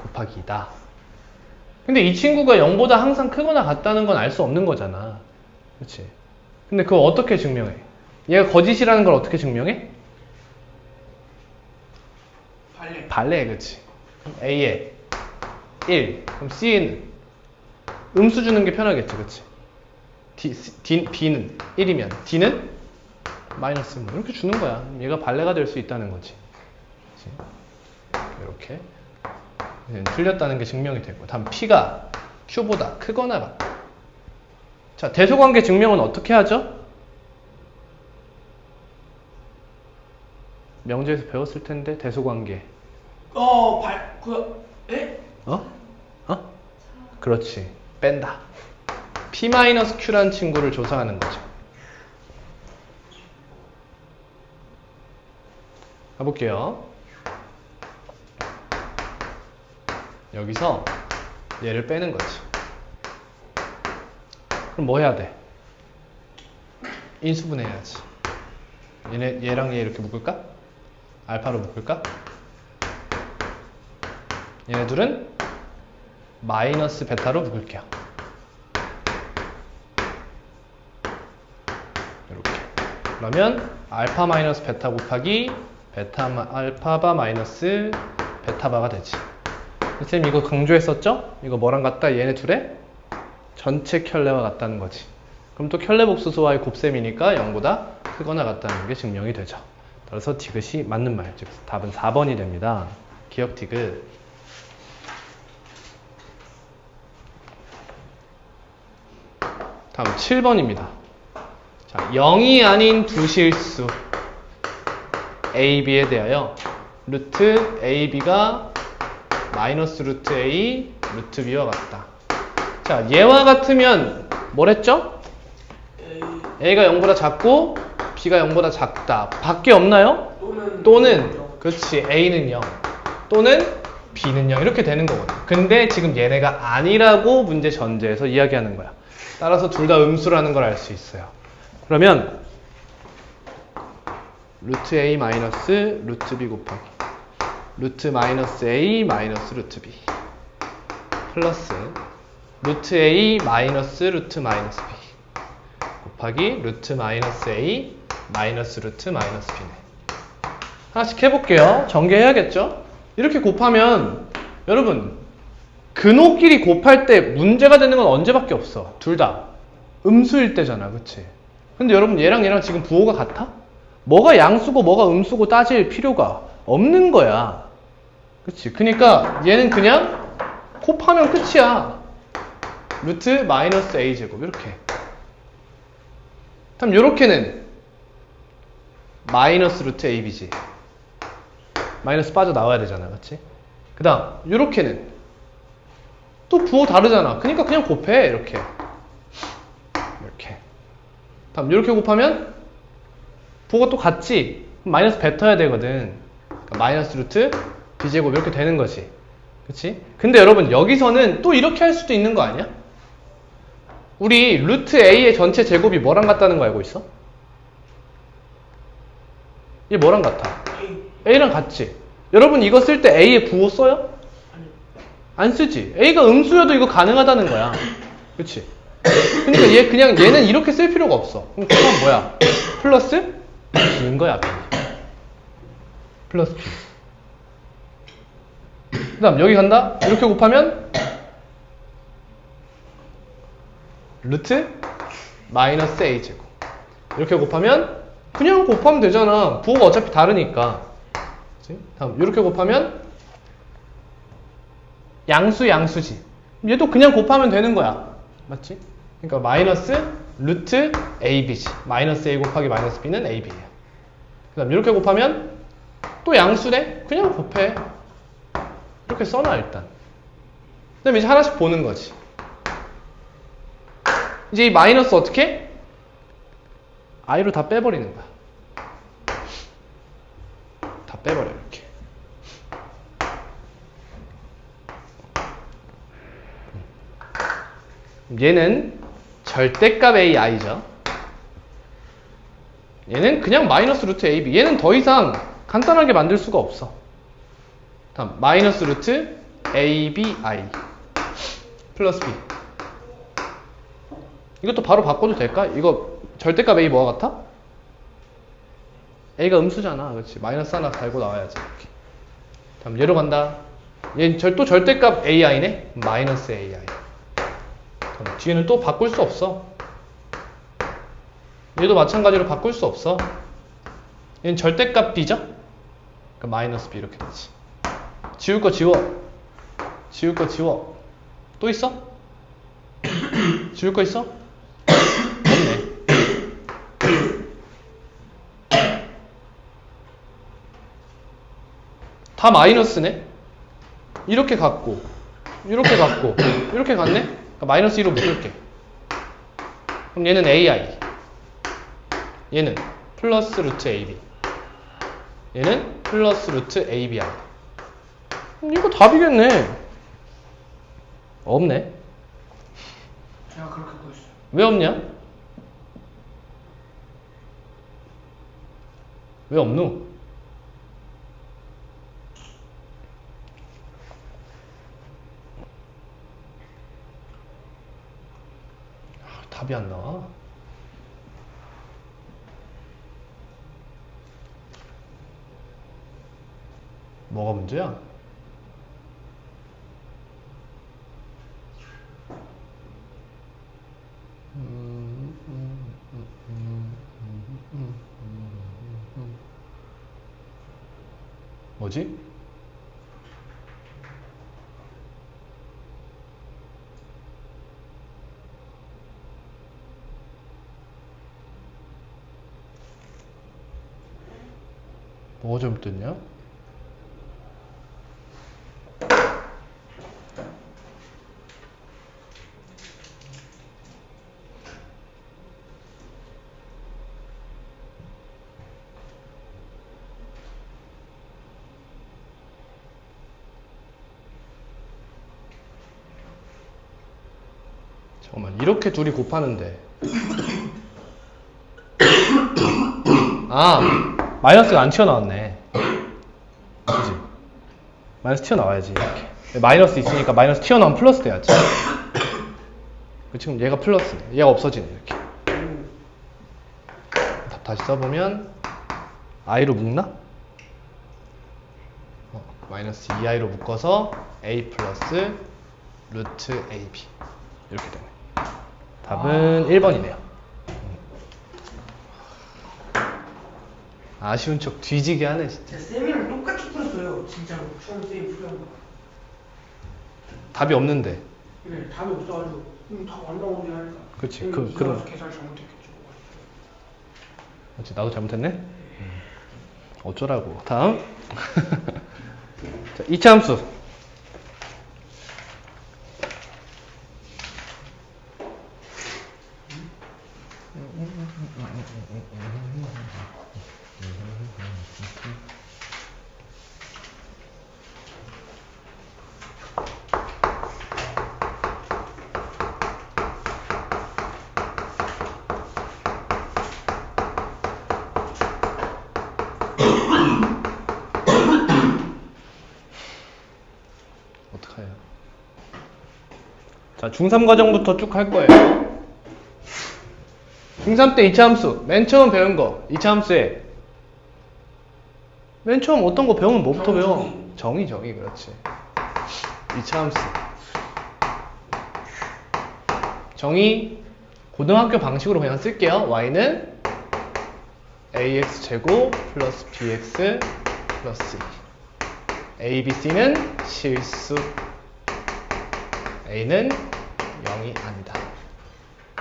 곱하기 2다. 근데 이 친구가 0보다 항상 크거나 같다는 건 알 수 없는 거잖아. 그치? 근데 그거 어떻게 증명해? 얘가 거짓이라는 걸 어떻게 증명해? 발레, 그치? A에 1, 그럼 C는 음수 주는 게 편하겠지, 그치? B는 1이면 D는 마이너스 뭐 이렇게 주는 거야. 얘가 발레가 될 수 있다는 거지. 그치? 이렇게 틀렸다는 게 증명이 되고, 다음 P가 Q보다 크거나 같다. 자, 대소관계 증명은 어떻게 하죠? 명제에서 배웠을 텐데 대소관계. 에? 그렇지. 뺀다. P-Q라는 친구를 조사하는 거죠. 가볼게요. 여기서 얘를 빼는 거지. 그럼 뭐 해야 돼? 인수분해해야지. 얘랑 얘 이렇게 묶을까? 알파로 묶을까? 얘네 둘은 마이너스 베타로 묶을게요. 이렇게. 그러면 알파 마이너스 베타 곱하기 알파바 마이너스 베타바가 되지. 선생님 이거 강조했었죠? 이거 뭐랑 같다? 얘네 둘의 전체 켤레와 같다는 거지. 그럼 또 켤레 복수수와의 곱셈이니까 0보다 크거나 같다는 게 증명이 되죠. 따라서 디귿이 맞는 말, 즉 답은 4번이 됩니다. 기억 디귿. 다음 7번입니다. 자, 0이 아닌 두 실수 A, B에 대하여 루트 A, B가 마이너스 루트 A, 루트 B와 같다. 자, 얘와 같으면 뭐랬죠? A가 0보다 작고 B가 0보다 작다. 밖에 없나요? 또는 그렇지, A는 0 또는 B는 0 이렇게 되는 거거든. 근데 지금 얘네가 아니라고 문제 전제에서 이야기하는 거야. 따라서 둘 다 음수라는 걸 알 수 있어요. 그러면 루트 A 마이너스 루트 B 곱하기 루트 마이너스 A 마이너스 루트 B 플러스 루트 A 마이너스 루트 마이너스 B 곱하기 루트 마이너스 A 마이너스 루트 마이너스 B네. 하나씩 해볼게요. 전개해야겠죠? 이렇게 곱하면 여러분 근호끼리 곱할 때 문제가 되는 건 언제밖에 없어. 둘 다 음수일 때잖아, 그치? 근데 여러분 얘랑 얘랑 지금 부호가 같아? 뭐가 양수고 뭐가 음수고 따질 필요가 없는 거야. 그치? 그러니까 얘는 그냥 곱하면 끝이야. 루트 마이너스 A 제곱 이렇게. 그럼 요렇게는 마이너스 루트 AB지. 마이너스 빠져나와야 되잖아, 그치? 그 다음 요렇게는 또 부호 다르잖아. 그러니까 그냥 곱해. 이렇게. 다음 이렇게 곱하면 부호가 또 같지? 그럼 마이너스 뱉어야 되거든. 그러니까 마이너스 루트 B제곱 이렇게 되는 거지. 그치? 근데 여러분 여기서는 또 이렇게 할 수도 있는 거 아니야? 우리 루트 A의 전체 제곱이 뭐랑 같다는 거 알고 있어? 얘 뭐랑 같아? A랑 같지? 여러분 이거 쓸 때 A의 부호 써요? 안 쓰지. A가 음수여도 이거 가능하다는 거야. 그치? 그러니까 얘는 이렇게 쓸 필요가 없어. 그럼 그건 뭐야? 플러스 B인 거야, B. 플러스 B. 그 다음 여기 간다? 이렇게 곱하면 루트 마이너스 A 제곱. 이렇게 곱하면 그냥 곱하면 되잖아. 부호가 어차피 다르니까. 그치? 다음 이렇게 곱하면 양수지. 얘도 그냥 곱하면 되는 거야. 맞지? 그러니까 마이너스 루트 AB지. 마이너스 A 곱하기 마이너스 B는 AB야. 그 다음 이렇게 곱하면 또 양수네? 그냥 곱해. 이렇게 써놔 일단. 그 다음에 이제 하나씩 보는 거지. 이제 이 마이너스 어떻게? I로 다 빼버리는 거야. 다 빼버려 이렇게. 얘는 절대값 AI죠. 얘는 그냥 마이너스 루트 AB. 얘는 더 이상 간단하게 만들 수가 없어. 다음 마이너스 루트 ABI. 플러스 B. 이것도 바로 바꿔도 될까? 이거 절대값 A 뭐가 같아? A가 음수잖아. 그렇지. 마이너스 하나 달고 나와야지. 이렇게. 다음 얘로 간다. 얘는 또 절대값 AI네? 마이너스 AI. 그럼 뒤에는 또 바꿀 수 없어. 얘도 마찬가지로 바꿀 수 없어. 얘는 절대값 B죠? 그러니까 마이너스 B 이렇게 되지. 지울 거 지워. 지울 거 지워. 또 있어? 지울 거 있어? 없네. 다 마이너스네? 이렇게 갔고, 이렇게 갔고, 이렇게 갔네? 그러니까 마이너스 2로 묶을게. 그럼 얘는 AI. 얘는 플러스 루트 AB. 얘는 플러스 루트 ABI. 이거 답이겠네. 없네. 제가 그렇게 보였어요. 왜 없냐? 왜 없노? 답이 안 나와. 뭐가 문제야? 뭐지? 뭐가 잘못됐냐? 잠깐만, 이렇게 둘이 곱하는데 아, 마이너스가 안 튀어나왔네. 그치? 마이너스 튀어나와야지 이렇게. 마이너스 있으니까 마이너스 튀어나오면 플러스 돼야지. 지금 얘가 플러스네. 얘가 없어지네 이렇게. 답 다시 써보면 i로 묶나? 마이너스 2i로 묶어서 a 플러스 루트 ab 이렇게 되네. 답은 1번이네요. 아쉬운 척 뒤지게 하네 진짜. 제가 쌤이랑 똑같이 풀었어요. 진짜로. 처음 쌤이 풀은 거. 답이 없는데. 네, 답이 없어가지고 답 안 나오지 하니까. 그치, 쌤이 그럼. 이상해서 계산 잘못했겠죠. 그렇지, 나도 잘못했네? 어쩌라고. 다음. 자, 2차 함수. 어떡해요? 자, 중3 과정부터 쭉 할 거예요. 중3 때 2차 함수. 맨 처음 배운 거. 2차 함수에. 맨 처음 어떤 거 배우면 뭐부터 배워? 정의, 그렇지. 2차 함수. 정의, 고등학교 방식으로 그냥 쓸게요. y는 ax제곱 플러스 bx 플러스 2. a, b, c는 실수. a는 0이 아니다.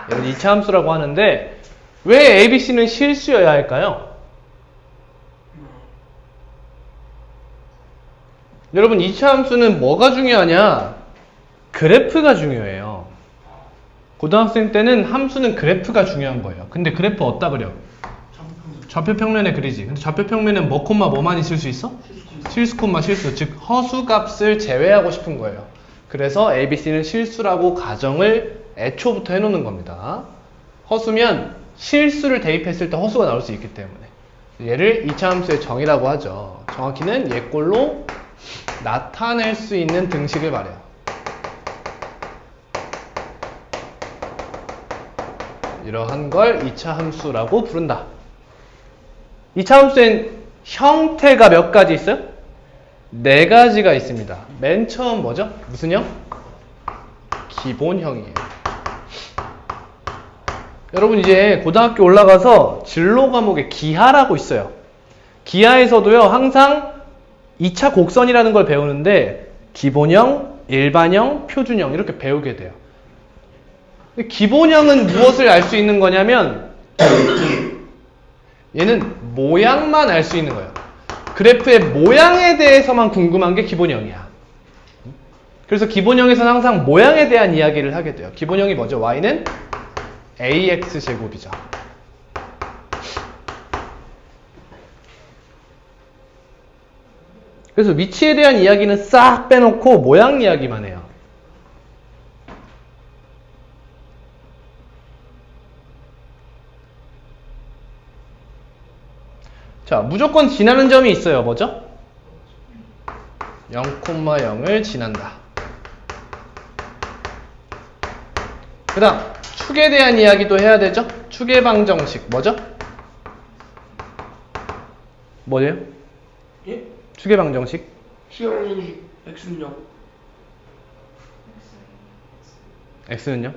이런 2차 함수라고 하는데 왜 a, b, c는 실수여야 할까요? 여러분 2차 함수는 뭐가 중요하냐? 그래프가 중요해요. 고등학생 때는 함수는 그래프가 중요한 거예요. 근데 그래프 어디다 그려? 좌표 평면에 그리지. 근데 좌표 평면엔 뭐 콤마 뭐만 있을 수 있어? 실수 콤마 실수. 즉 허수 값을 제외하고 싶은 거예요. 그래서 ABC는 실수라고 가정을 애초부터 해놓는 겁니다. 허수면 실수를 대입했을 때 허수가 나올 수 있기 때문에 얘를 2차 함수의 정의라고 하죠. 정확히는 얘꼴로 나타낼 수 있는 등식을 말해요. 이러한 걸 2차 함수라고 부른다. 2차 함수엔 형태가 몇 가지 있어요? 4가지가 있습니다. 맨 처음 뭐죠? 무슨 형? 기본형이에요. 여러분 이제 고등학교 올라가서 진로 과목에 기하라고 있어요. 기하에서도요 항상 2차 곡선이라는 걸 배우는데 기본형, 일반형, 표준형 이렇게 배우게 돼요. 기본형은 무엇을 알 수 있는 거냐면 얘는 모양만 알 수 있는 거예요. 그래프의 모양에 대해서만 궁금한 게 기본형이야. 그래서 기본형에서는 항상 모양에 대한 이야기를 하게 돼요. 기본형이 뭐죠? y는 ax제곱이죠. 그래서 위치에 대한 이야기는 싹 빼놓고 모양 이야기만 해요. 자, 무조건 지나는 점이 있어요. 뭐죠? 0,0을 지난다. 그 다음 축에 대한 이야기도 해야 되죠? 축의 방정식 뭐죠? 뭐예요? 예? 축의 방정식? 시간이 x는 0. x는요?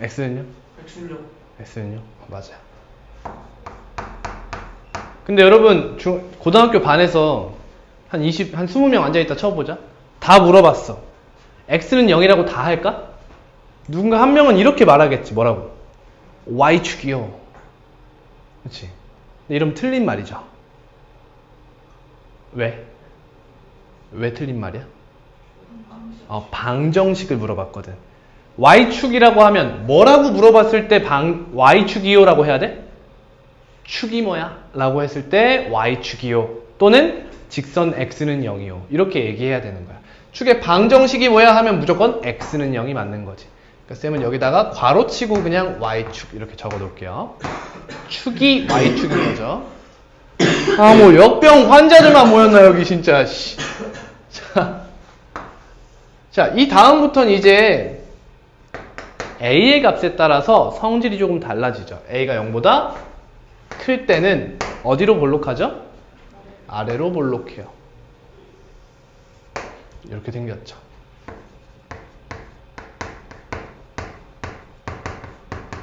x는요? x는 0. x는요? 맞아요. 근데 여러분 고등학교 반에서 한 20명 앉아있다 쳐보자. 다 물어봤어. x는 0이라고 다 할까? 누군가 한 명은 이렇게 말하겠지. 뭐라고? y축이요. 그렇지? 근데 이러면 틀린 말이죠. 왜? 왜 틀린 말이야? 방정식을 물어봤거든. y축이라고 하면 뭐라고 물어봤을 때 y축이요 라고 해야 돼? 축이 뭐야? 라고 했을 때 y축이요 또는 직선 x는 0이요 이렇게 얘기해야 되는 거야. 축의 방정식이 뭐야 하면 무조건 x는 0이 맞는 거지. 그러니까 쌤은 여기다가 괄호치고 그냥 y축 이렇게 적어 놓을게요. 축이 y축인 거죠. 뭐 역병 환자들만 모였나 여기 진짜. 자, 이 다음부터는 이제 a의 값에 따라서 성질이 조금 달라지죠. a가 0보다 클 때는 어디로 볼록하죠? 아래로 볼록해요. 이렇게 생겼죠.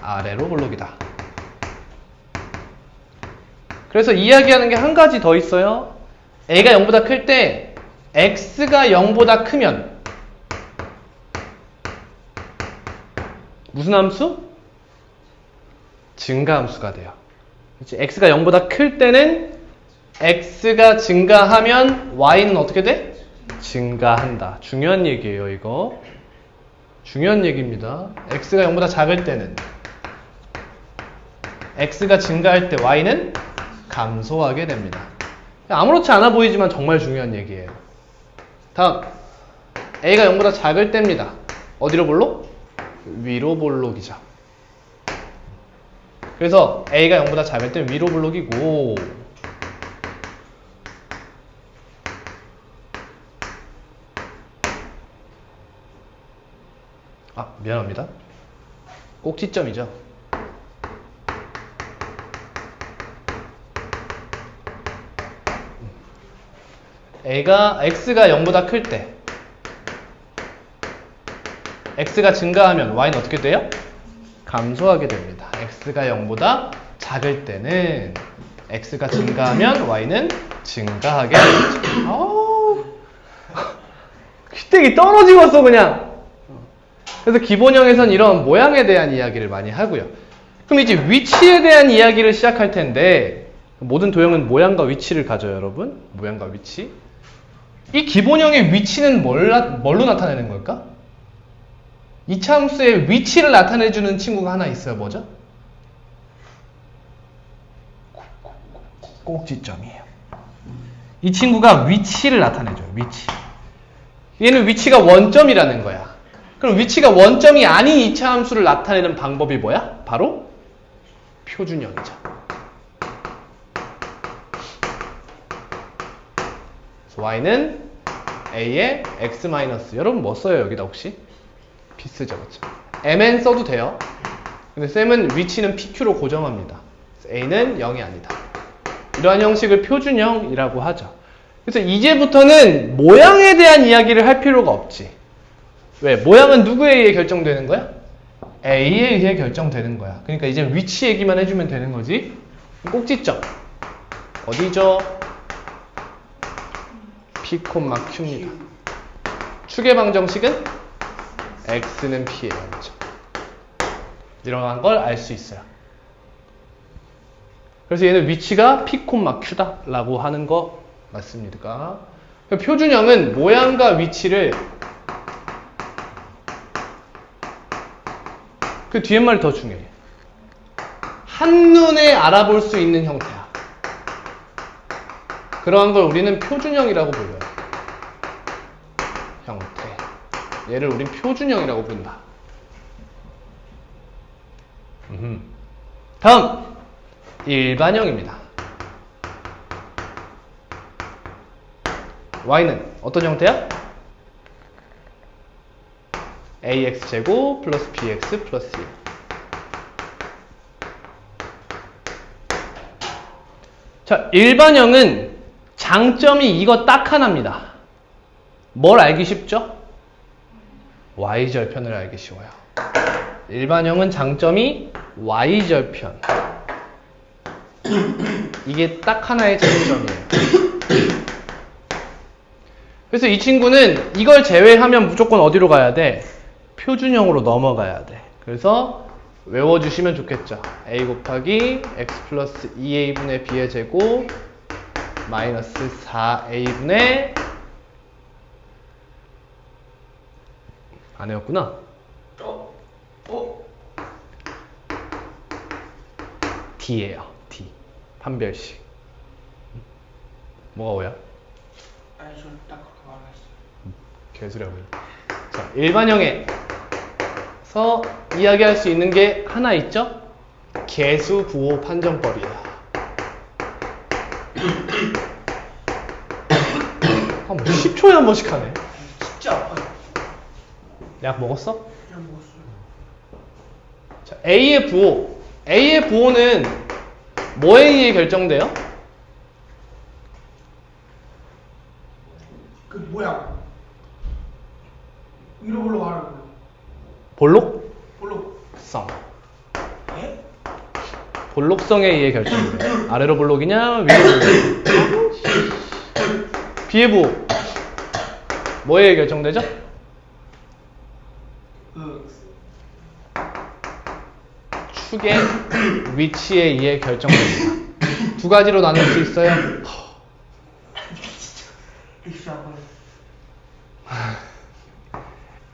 아래로 볼록이다. 그래서 이야기하는 게 한 가지 더 있어요. a가 0보다 클 때 x가 0보다 크면 무슨 함수? 증가함수가 돼요. 그렇지? x가 0보다 클 때는 x가 증가하면 y는 어떻게 돼? 증가한다. 중요한 얘기예요, 이거. 중요한 얘기입니다. x가 0보다 작을 때는 x가 증가할 때 y는 감소하게 됩니다. 아무렇지 않아 보이지만 정말 중요한 얘기예요. 다음, a가 0보다 작을 때입니다. 어디로 볼록? 위로 볼록이죠. 그래서 a가 0보다 작을 때 위로 볼록이고 미안합니다. 꼭지점이죠. x가 0보다 클 때 x가 증가하면 y는 어떻게 돼요? 감소하게 됩니다. x가 0보다 작을 때는 x가 증가하면 y는 증가하게 되죠. 귀때기 떨어지고 왔어 그냥. 그래서 기본형에선 이런 모양에 대한 이야기를 많이 하고요. 그럼 이제 위치에 대한 이야기를 시작할 텐데 모든 도형은 모양과 위치를 가져요, 여러분. 모양과 위치. 이 기본형의 위치는 뭘로 나타내는 걸까? 이차함수의 위치를 나타내주는 친구가 하나 있어요. 뭐죠? 꼭지점이에요. 이 친구가 위치를 나타내줘요. 위치. 얘는 위치가 원점이라는 거야. 그럼 위치가 원점이 아닌 이차함수를 나타내는 방법이 뭐야? 바로 표준형이죠. y는 a의 x- 여러분 뭐 써요 여기다 혹시? p 쓰죠, 그렇죠? mn 써도 돼요. 근데 쌤은 위치는 PQ로 고정합니다. A는 0이 아니다. 이러한 형식을 표준형이라고 하죠. 그래서 이제부터는 모양에 대한 이야기를 할 필요가 없지. 왜? 모양은 누구에 의해 결정되는 거야? A에 의해 결정되는 거야. 그러니까 이제 위치 얘기만 해주면 되는 거지. 꼭지점 어디죠? P, Q입니다. 축의 방정식은 X는 P예요. 그렇죠? 이러한 걸 알 수 있어요. 그래서 얘는 위치가 P, Q다 라고 하는 거 맞습니까? 표준형은 모양과 위치를 그 뒤에 말이 더 중요해. 한눈에 알아볼 수 있는 형태야. 그러한 걸 우리는 표준형이라고 불러요. 형태. 얘를 우린 표준형이라고 부른다. 다음 일반형입니다. y는 어떤 형태야? ax제곱 플러스 bx 플러스 1. 자, 일반형은 장점이 이거 딱 하나입니다. 뭘 알기 쉽죠? y절편을 알기 쉬워요. 일반형은 장점이 y절편. 이게 딱 하나의 장점이에요. 그래서 이 친구는 이걸 제외하면 무조건 어디로 가야 돼? 표준형으로 넘어가야 돼. 그래서 외워주시면 좋겠죠. a 곱하기 x 플러스 2a분의 b의 제곱 마이너스 4a분의 안 외웠구나. d예요. d. 판별식. 뭐가 오야? 아니 저는 딱 그렇게 말했어요. 개수라고요. 자, 일반형에서 이야기할 수 있는 게 하나 있죠? 개수 부호 판정법이에요. 한 10초에 한 번씩 하네. 진짜 아파요. 약 먹었어? 그냥 먹었어요. 자, A의 부호. A의 부호는 뭐에 의해 결정돼요? 그 모양. 위로 올라가는 거. 볼록? 볼록. 성. 예? 볼록성에 의해 결정돼요. 아래로 볼록이냐, 위로 볼록. B의 부호. 뭐에 의해 결정되죠? 축의 위치에 의해 결정됩니다. 두 가지로 나눌 수 있어요. 진짜 아파요.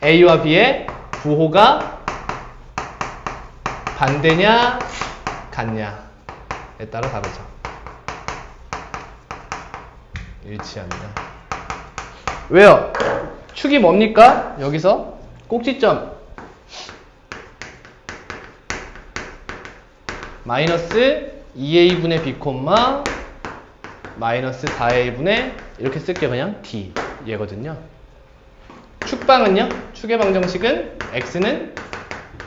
A와 B의 부호가 반대냐 같냐에 따라 다르죠. 일치합니다. 왜요? 축이 뭡니까? 여기서 꼭지점 마이너스 2a분의 b, 마이너스 4a분의 이렇게 쓸게요. 그냥 d 얘거든요. 축방은요? 축의 방정식은 x는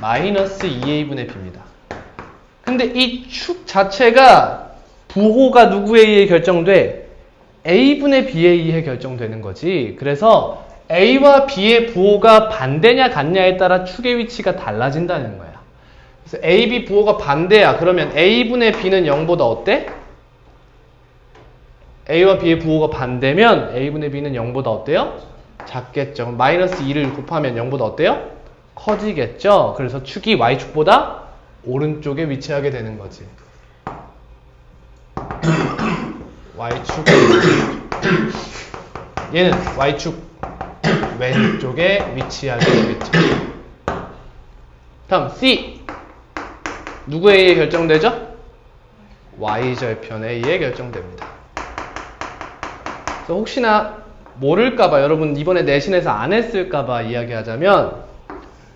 마이너스 2a분의 b입니다. 근데 이 축 자체가 부호가 누구에 의해 결정돼? a분의 b에 의해 결정되는 거지. 그래서 a와 b의 부호가 반대냐 같냐에 따라 축의 위치가 달라진다는 거야. 그래서 a, b 부호가 반대야. 그러면 a분의 b는 0보다 어때? a와 b의 부호가 반대면 a분의 b는 0보다 어때요? 작겠죠. 마이너스 2를 곱하면 0보다 어때요? 커지겠죠. 그래서 축이 y축보다 오른쪽에 위치하게 되는 거지. y축 얘는 y축 왼쪽에 위치하게 되겠죠. 다음 C 누구에 의해 결정되죠? y절편에 의해 결정됩니다. 그래서 혹시나 모를까봐 여러분 이번에 내신에서 안 했을까봐 이야기하자면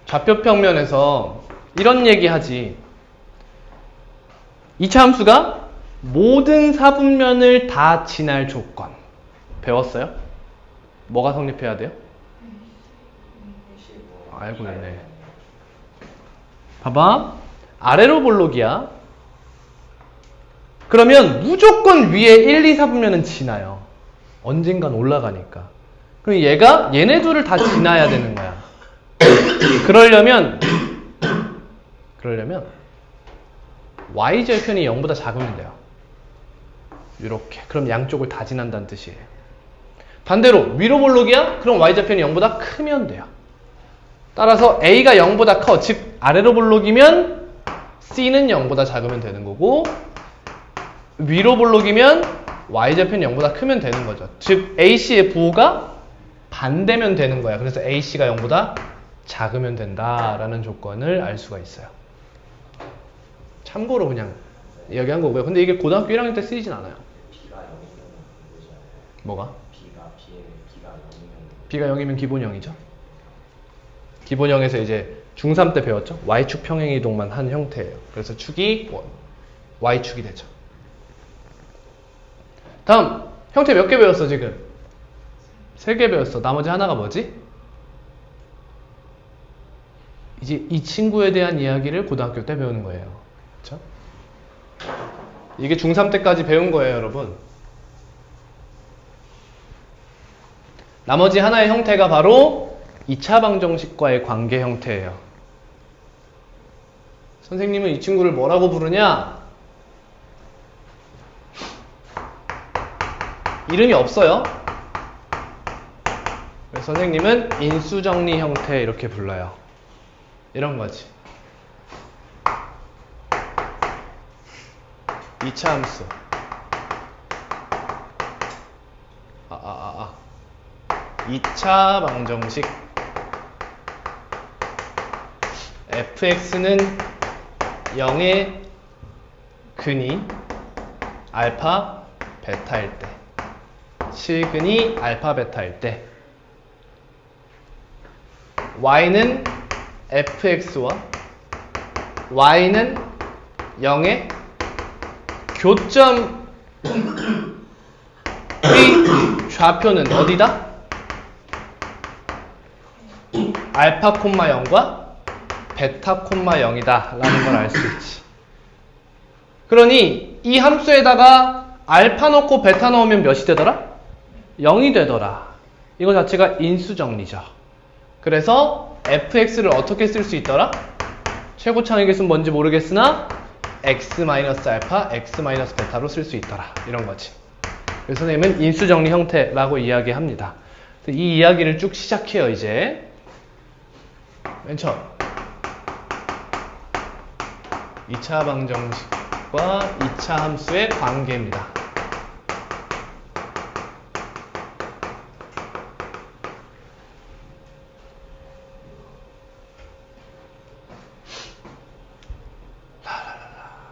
좌표평면에서 이런 얘기하지. 이차 함수가 모든 사분면을 다 지날 조건 배웠어요? 뭐가 성립해야 돼요? 알고 있네. 봐봐. 아래로 볼록이야. 그러면 무조건 위에 1, 2, 4분면은 지나요. 언젠간 올라가니까. 그럼 얘가 얘네 둘을 다 지나야 되는 거야. 그러려면 y절편이 0보다 작으면 돼요. 이렇게. 그럼 양쪽을 다 지난다는 뜻이에요. 반대로 위로 볼록이야? 그럼 y절편이 0보다 크면 돼요. 따라서 a가 0보다 커. 즉 아래로 볼록이면 c는 0보다 작으면 되는 거고, 위로 볼록이면 y절편이 0보다 크면 되는 거죠. 즉 AC의 부호가 반대면 되는 거야. 그래서 AC가 0보다 작으면 된다라는 조건을 알 수가 있어요. 참고로 그냥 이야기한 거고요. 근데 이게 고등학교 1학년 때 쓰이진 않아요. B가 0이면 되지 않아요? 뭐가? B가 0이면 B가 0이면 기본 0이죠. 기본 0에서 이제 중3 때 배웠죠. Y축 평행이동만 한 형태예요. 그래서 축이 Y축이 되죠. 다음 형태 몇 개 배웠어 지금? 3개 배웠어. 나머지 하나가 뭐지? 이제 이 친구에 대한 이야기를 고등학교 때 배우는 거예요. 그렇죠? 이게 중3 때까지 배운 거예요, 여러분. 나머지 하나의 형태가 바로 2차 방정식과의 관계 형태예요. 선생님은 이 친구를 뭐라고 부르냐? 이름이 없어요. 그래서 선생님은 인수정리 형태 이렇게 불러요. 이런 거지. 2차 함수. 2차 방정식. fx는 0의 근이 알파 베타일 때, 실근이 알파 베타일 때, y는 fx와 y는 0의 교점 의 좌표는 어디다? 알파 콤마 0과 베타 콤마 0이다 라는 걸 알 수 있지. 그러니 이 함수에다가 알파 넣고 베타 넣으면 몇이 되더라? 0이 되더라. 이거 자체가 인수정리죠. 그래서 fx를 어떻게 쓸 수 있더라? 최고차의 개수는 뭔지 모르겠으나 x-알파, x-베타로 쓸 수 있더라. 이런 거지. 그래서 선생님은 인수정리 형태라고 이야기합니다. 이 이야기를 쭉 시작해요, 이제. 맨 처음 2차 방정식과 2차 함수의 관계입니다.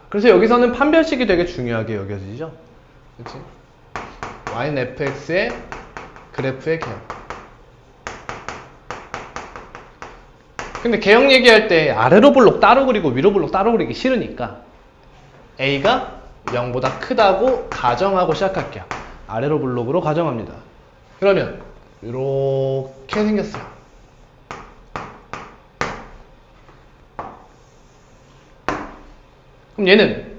그래서 여기서는 판별식이 되게 중요하게 여겨지죠. 그렇지? y는 fx의 그래프의 개형. 근데 개형 얘기할 때 아래로 볼록 따로 그리고 위로 볼록 따로 그리기 싫으니까 a가 0보다 크다고 가정하고 시작할게요. 아래로 볼록으로 가정합니다. 그러면 이렇게 생겼어요. 그럼 얘는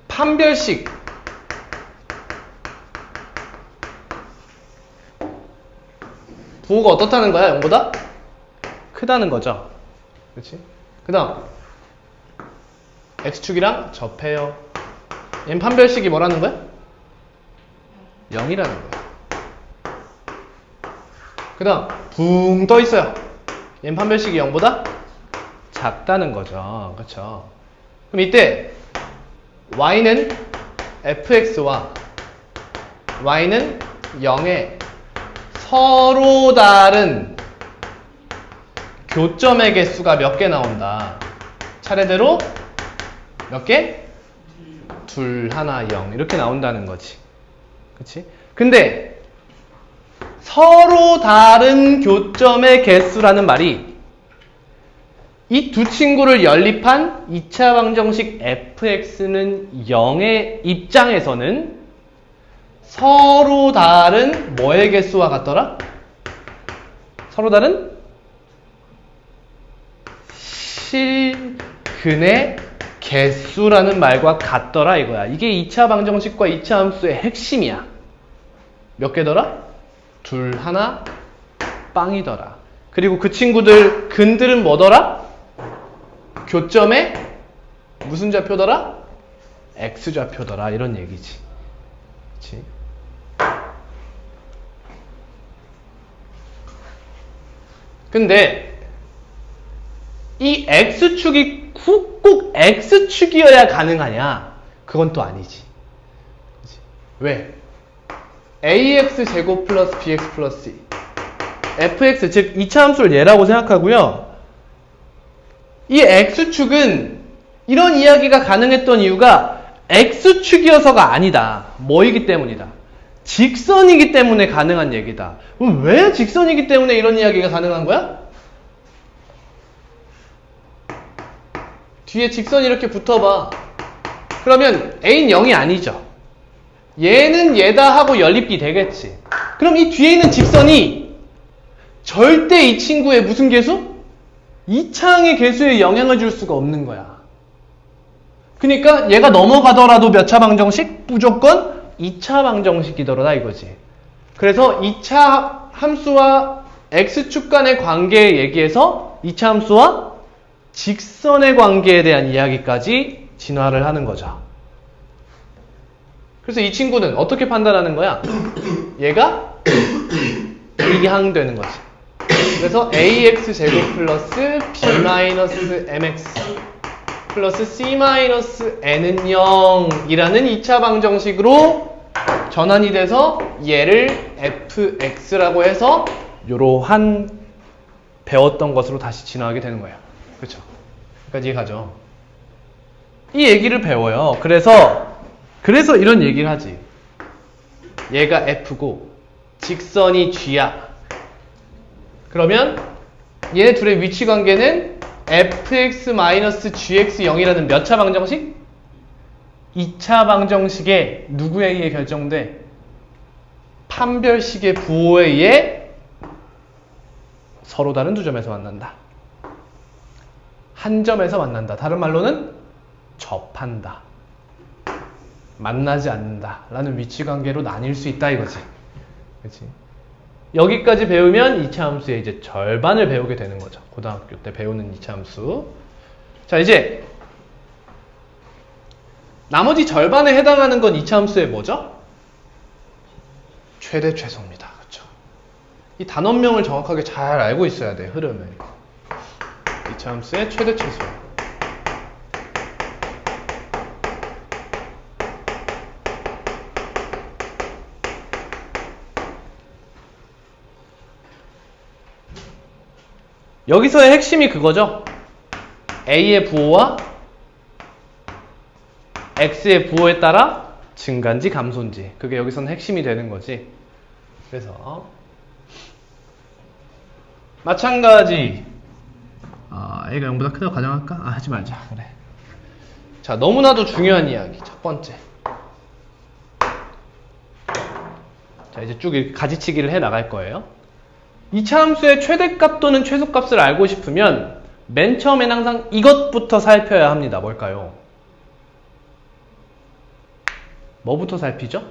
판별식 부호가 어떻다는 거야? 0보다 크다는 거죠. 그렇지? 그 다음 x축이랑 접해요. 얘는 판별식이 뭐라는 거야? 0이라는 거야. 그 다음 붕 떠 있어요. 얘는 판별식이 0보다 작다는 거죠. 그렇죠? 그럼 이때 y는 fx와 y는 0의 서로 다른 교점의 개수가 몇 개 나온다. 차례대로 몇 개? 둘, 하나, 0 이렇게 나온다는 거지. 그치? 근데 서로 다른 교점의 개수라는 말이 이 두 친구를 연립한 2차 방정식 fx는 0의 입장에서는 서로 다른 뭐의 개수와 같더라? 서로 다른 실근의 개수라는 말과 같더라 이거야. 이게 2차 방정식과 2차 함수의 핵심이야. 몇 개더라? 둘, 하나, 빵이더라. 그리고 그 친구들 근들은 뭐더라? 교점에 무슨 좌표더라? x좌표더라 이런 얘기지. 그치? 근데 이 x축이 꼭 x축이어야 가능하냐? 그건 또 아니지. 그치? 왜? ax 제곱 플러스 bx 플러스 c fx 즉 2차 함수를 얘라고 생각하고요. 이 x축은 이런 이야기가 가능했던 이유가 x축이어서가 아니다. 뭐이기 때문이다. 직선이기 때문에 가능한 얘기다. 그럼 왜 직선이기 때문에 이런 이야기가 가능한 거야? 뒤에 직선이 이렇게 붙어봐. 그러면 a는 0이 아니죠. 얘는 얘다 하고 연립비 되겠지. 그럼 이 뒤에 있는 직선이 절대 이 친구의 무슨 개수? 2차항의 개수에 영향을 줄 수가 없는 거야. 그러니까 얘가 넘어가더라도 몇 차 방정식? 무조건 2차 방정식이더라 이거지. 그래서 2차 함수와 x축 간의 관계에 얘기해서 2차 함수와 직선의 관계에 대한 이야기까지 진화를 하는 거죠. 그래서 이 친구는 어떻게 판단하는 거야? 얘가 일항되는 거지. 그래서 ax 제곱 플러스 b 마이너스 mx 플러스 c 마이너스 n은 0이라는 2차 방정식으로 전환이 돼서 얘를 fx라고 해서 요러한 배웠던 것으로 다시 진화하게 되는 거예요. 그렇죠? 여기까지 이해가죠? 이 얘기를 배워요. 그래서 이런 얘기를 하지. 얘가 f고 직선이 g야. 그러면 얘네 둘의 위치 관계는 fx-gx0이라는 몇 차 방정식? 2차 방정식에 누구에 의해 결정돼? 판별식의 부호에 의해 서로 다른 두 점에서 만난다. 한 점에서 만난다. 다른 말로는 접한다. 만나지 않는다. 라는 위치 관계로 나뉠 수 있다 이거지. 그렇지? 여기까지 배우면 2차 함수의 이제 절반을 배우게 되는 거죠. 고등학교 때 배우는 2차 함수. 자, 이제 나머지 절반에 해당하는 건 2차 함수의 뭐죠? 최대 최소입니다. 그렇죠? 이 단원명을 정확하게 잘 알고 있어야 돼, 흐름을. 2차 함수의 최대 최소. 여기서의 핵심이 그거죠. a의 부호와 x의 부호에 따라 증가인지 감소인지. 그게 여기서는 핵심이 되는 거지. 그래서 마찬가지. a가 0보다 크다고 가정할까? 하지 말자. 그래. 자, 너무나도 중요한 이야기. 첫 번째. 자, 이제 쭉 이렇게 가지치기를 해 나갈 거예요. 2차 함수의 최대값 또는 최소값을 알고 싶으면 맨 처음엔 항상 이것부터 살펴야 합니다. 뭘까요? 뭐부터 살피죠?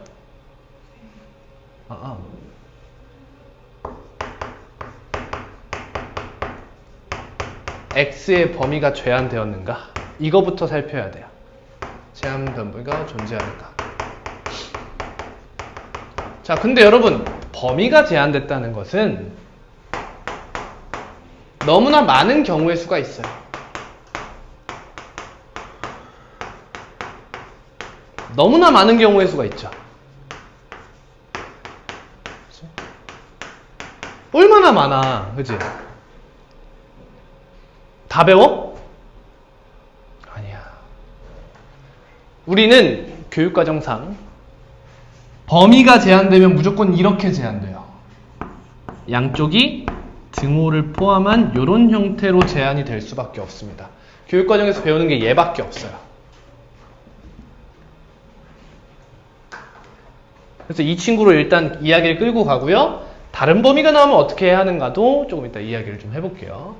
x의 범위가 제한되었는가? 이거부터 살펴야 돼요. 제한 범위가 존재하는가? 자, 근데 여러분, 범위가 제한됐다는 것은 너무나 많은 경우의 수가 있어요. 너무나 많은 경우의 수가 있죠. 그치? 얼마나 많아, 그치? 다 배워? 아니야. 우리는 교육과정상 범위가 제한되면 무조건 이렇게 제한돼요. 양쪽이 등호를 포함한 이런 형태로 제한이 될 수밖에 없습니다. 교육과정에서 배우는 게 얘밖에 없어요. 그래서 이 친구로 일단 이야기를 끌고 가고요. 다른 범위가 나오면 어떻게 해야 하는가도 조금 이따 이야기를 좀 해볼게요.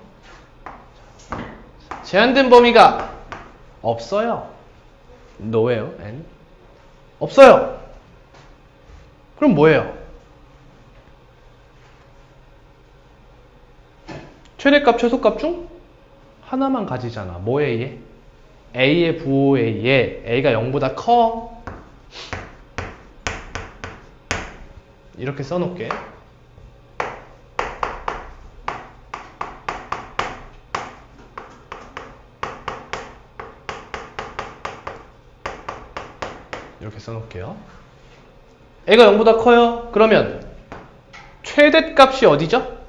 제한된 범위가 없어요. 너예요? n? 없어요. 그럼 뭐예요? 최대값, 최소값 중 하나만 가지잖아. 뭐에 얘? a의 부호에 얘. a가 0보다 커. 이렇게 써놓을게. 이렇게 써놓을게요. a가 0보다 커요. 그러면 최대값이 어디죠?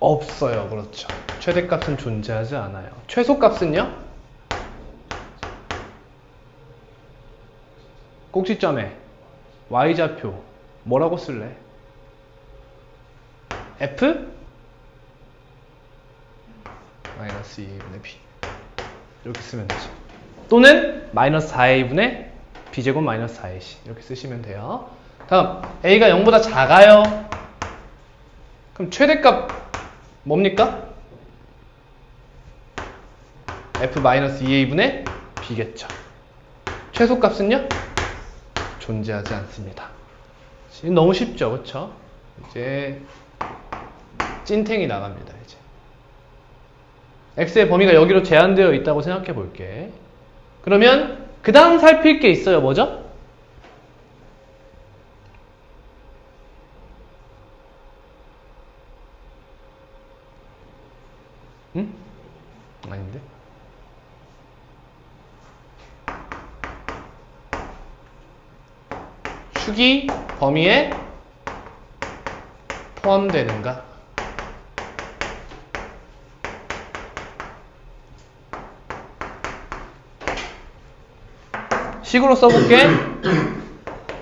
없어요. 그렇죠. 최대값은 존재하지 않아요. 최소값은요? 꼭지점에 y좌표 뭐라고 쓸래? f? 마이너스 2a분의 b 이렇게 쓰면 되죠. 또는 마이너스 4a분의 b제곱 마이너스 4ac 이렇게 쓰시면 돼요. 다음 a가 0보다 작아요. 그럼 최대값 뭡니까? f-2a분의 b겠죠. 최소값은요? 존재하지 않습니다. 지금 너무 쉽죠, 그렇죠? 이제 찐탱이 나갑니다. 이제 x의 범위가 여기로 제한되어 있다고 생각해 볼게. 그러면 그 다음 살필 게 있어요. 뭐죠? 응? 아닌데? 축이 범위에 포함되는가? 식으로 써볼게.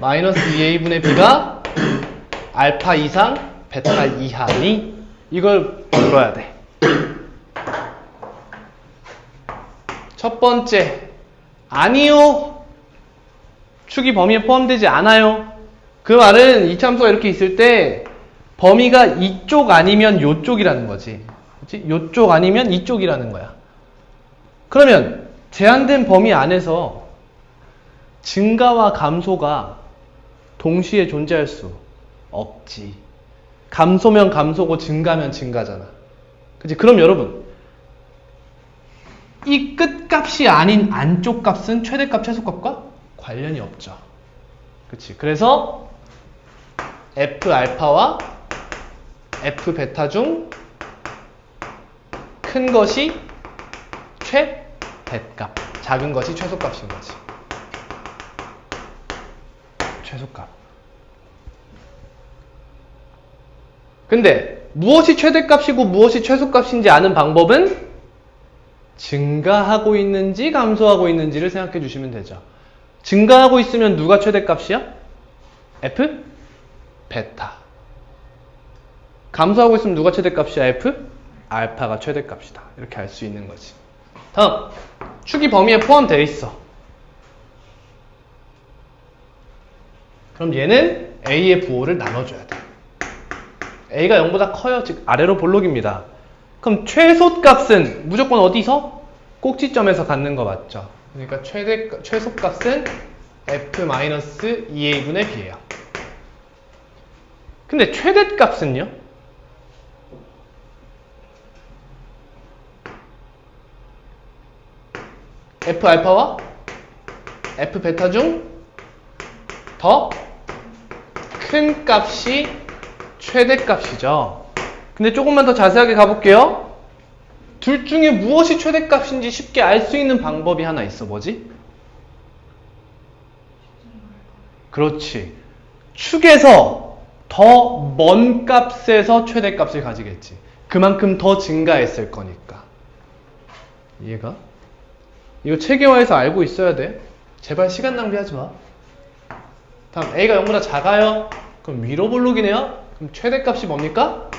마이너스 2a분의 b가 알파 이상 베타 이하니? 이걸 물어야 돼. 첫 번째, 아니요. 축이 범위에 포함되지 않아요. 그 말은 이참수가 이렇게 있을 때 범위가 이쪽 아니면 요쪽이라는 거지. 그치? 요쪽 아니면 이쪽이라는 거야. 그러면 제한된 범위 안에서 증가와 감소가 동시에 존재할 수 없지. 감소면 감소고 증가면 증가잖아. 그치? 그럼 여러분, 이 끝값이 아닌 안쪽 값은 최대값, 최소값과 관련이 없죠. 그치? 그래서 f 알파와 f 베타 중 큰 것이 최대값, 작은 것이 최소값인 거지. 최소값. 근데 무엇이 최대값이고 무엇이 최소값인지 아는 방법은 증가하고 있는지 감소하고 있는지를 생각해 주시면 되죠. 증가하고 있으면 누가 최대값이야? f? 베타. 감소하고 있으면 누가 최대값이야? f? 알파가 최대값이다. 이렇게 알 수 있는 거지. 다음, 축이 범위에 포함되어 있어. 그럼 얘는 a의 부호를 나눠줘야 돼. a가 0보다 커요. 즉 아래로 볼록입니다. 그럼 최소값은 무조건 어디서? 꼭지점에서 갖는 거 맞죠? 그러니까 최소값은 f-2a분의 b예요. 근데 최대값은요? f 알파와 f 베타 중 더 큰 값이 최대값이죠. 근데 조금만 더 자세하게 가볼게요. 둘 중에 무엇이 최대값인지 쉽게 알 수 있는 방법이 하나 있어. 뭐지? 그렇지. 축에서 더 먼 값에서 최대값을 가지겠지. 그만큼 더 증가했을 거니까. 이해가? 이거 체계화해서 알고 있어야 돼. 제발 시간 낭비하지 마. 다음 a가 0보다 작아요. 그럼 위로 볼록이네요. 그럼 최대값이 뭡니까?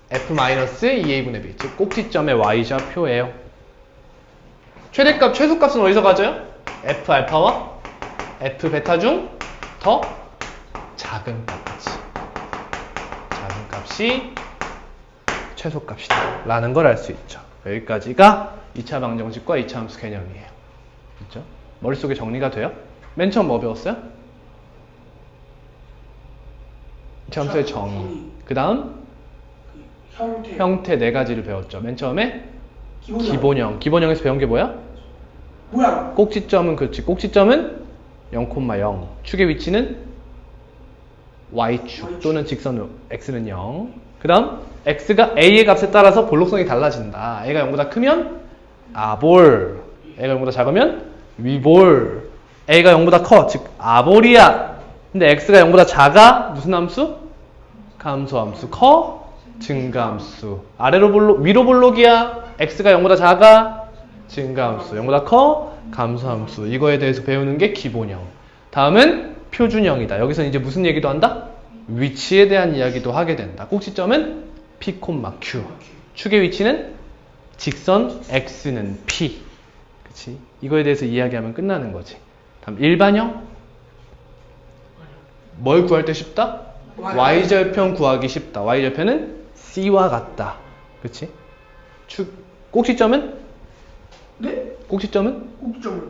f-2a분의 b. 즉 꼭지점의 y좌표예요. 최대값, 최소값은 어디서 가져요? f 알파와 f 베타 중 더 작은 값이지. 작은 값이 최소값이다 라는 걸 알 수 있죠. 여기까지가 2차 방정식과 2차 함수 개념이에요. 그렇죠? 머릿속에 정리가 돼요? 맨 처음 뭐 배웠어요? 2차 함수의 정의. 그 다음 형태 네 가지를 배웠죠. 맨 처음에 기본형. 기본형에서 배운 게 뭐야? 모양. 꼭지점은 그렇지. 꼭지점은 0,0. 축의 위치는 y축 또는 직선으로 x는 0. 그 다음 x가 a의 값에 따라서 볼록성이 달라진다. a가 0보다 크면 아볼, a가 0보다 작으면 위볼. a가 0보다 커, 즉 아볼이야. 근데 x가 0보다 작아, 무슨 함수? 감소함수. 커, 증가함수. 아래로 볼록, 위로 볼록이야. x가 0보다 작아, 증가함수. 0보다 커, 감소함수. 이거에 대해서 배우는 게 기본형. 다음은 표준형이다. 여기서 이제 무슨 얘기도 한다? 위치에 대한 이야기도 하게 된다. 꼭지점은 P, Q. 축의 위치는 직선 X는 P. 그치? 이거에 대해서 이야기하면 끝나는 거지. 다음 일반형. 뭘 구할 때 쉽다? Y절편 구하기 쉽다. Y절편은 C와 같다. 그치? 꼭지점은? 네? 꼭지점은? 꼭지점을.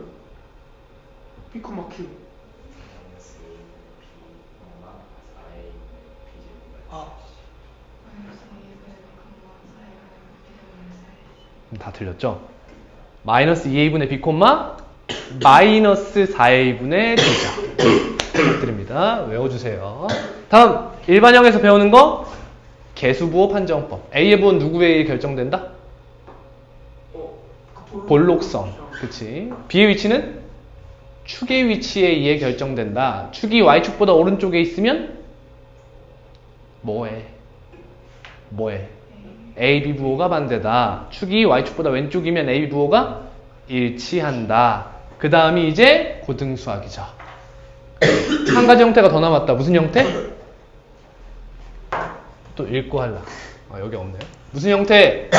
피코마 큐. 아. 다 틀렸죠? 마이너스 2a분의 b, 마이너스 4a분의 b자. 부탁드립니다. 외워주세요. 다음, 일반형에서 배우는 거, 개수부호 판정법. a의 부호는 누구에 결정된다? 볼록성. 그치? b의 위치는 축의 위치에 의해 결정된다. 축이 y축보다 오른쪽에 있으면 뭐해? AB 부호가 반대다. 축이 y축보다 왼쪽이면 AB 부호가 일치한다. 그 다음이 이제 고등수학이죠. 한 가지 형태가 더 남았다. 무슨 형태? 또 읽고 할라. 여기 없네요. 무슨 형태?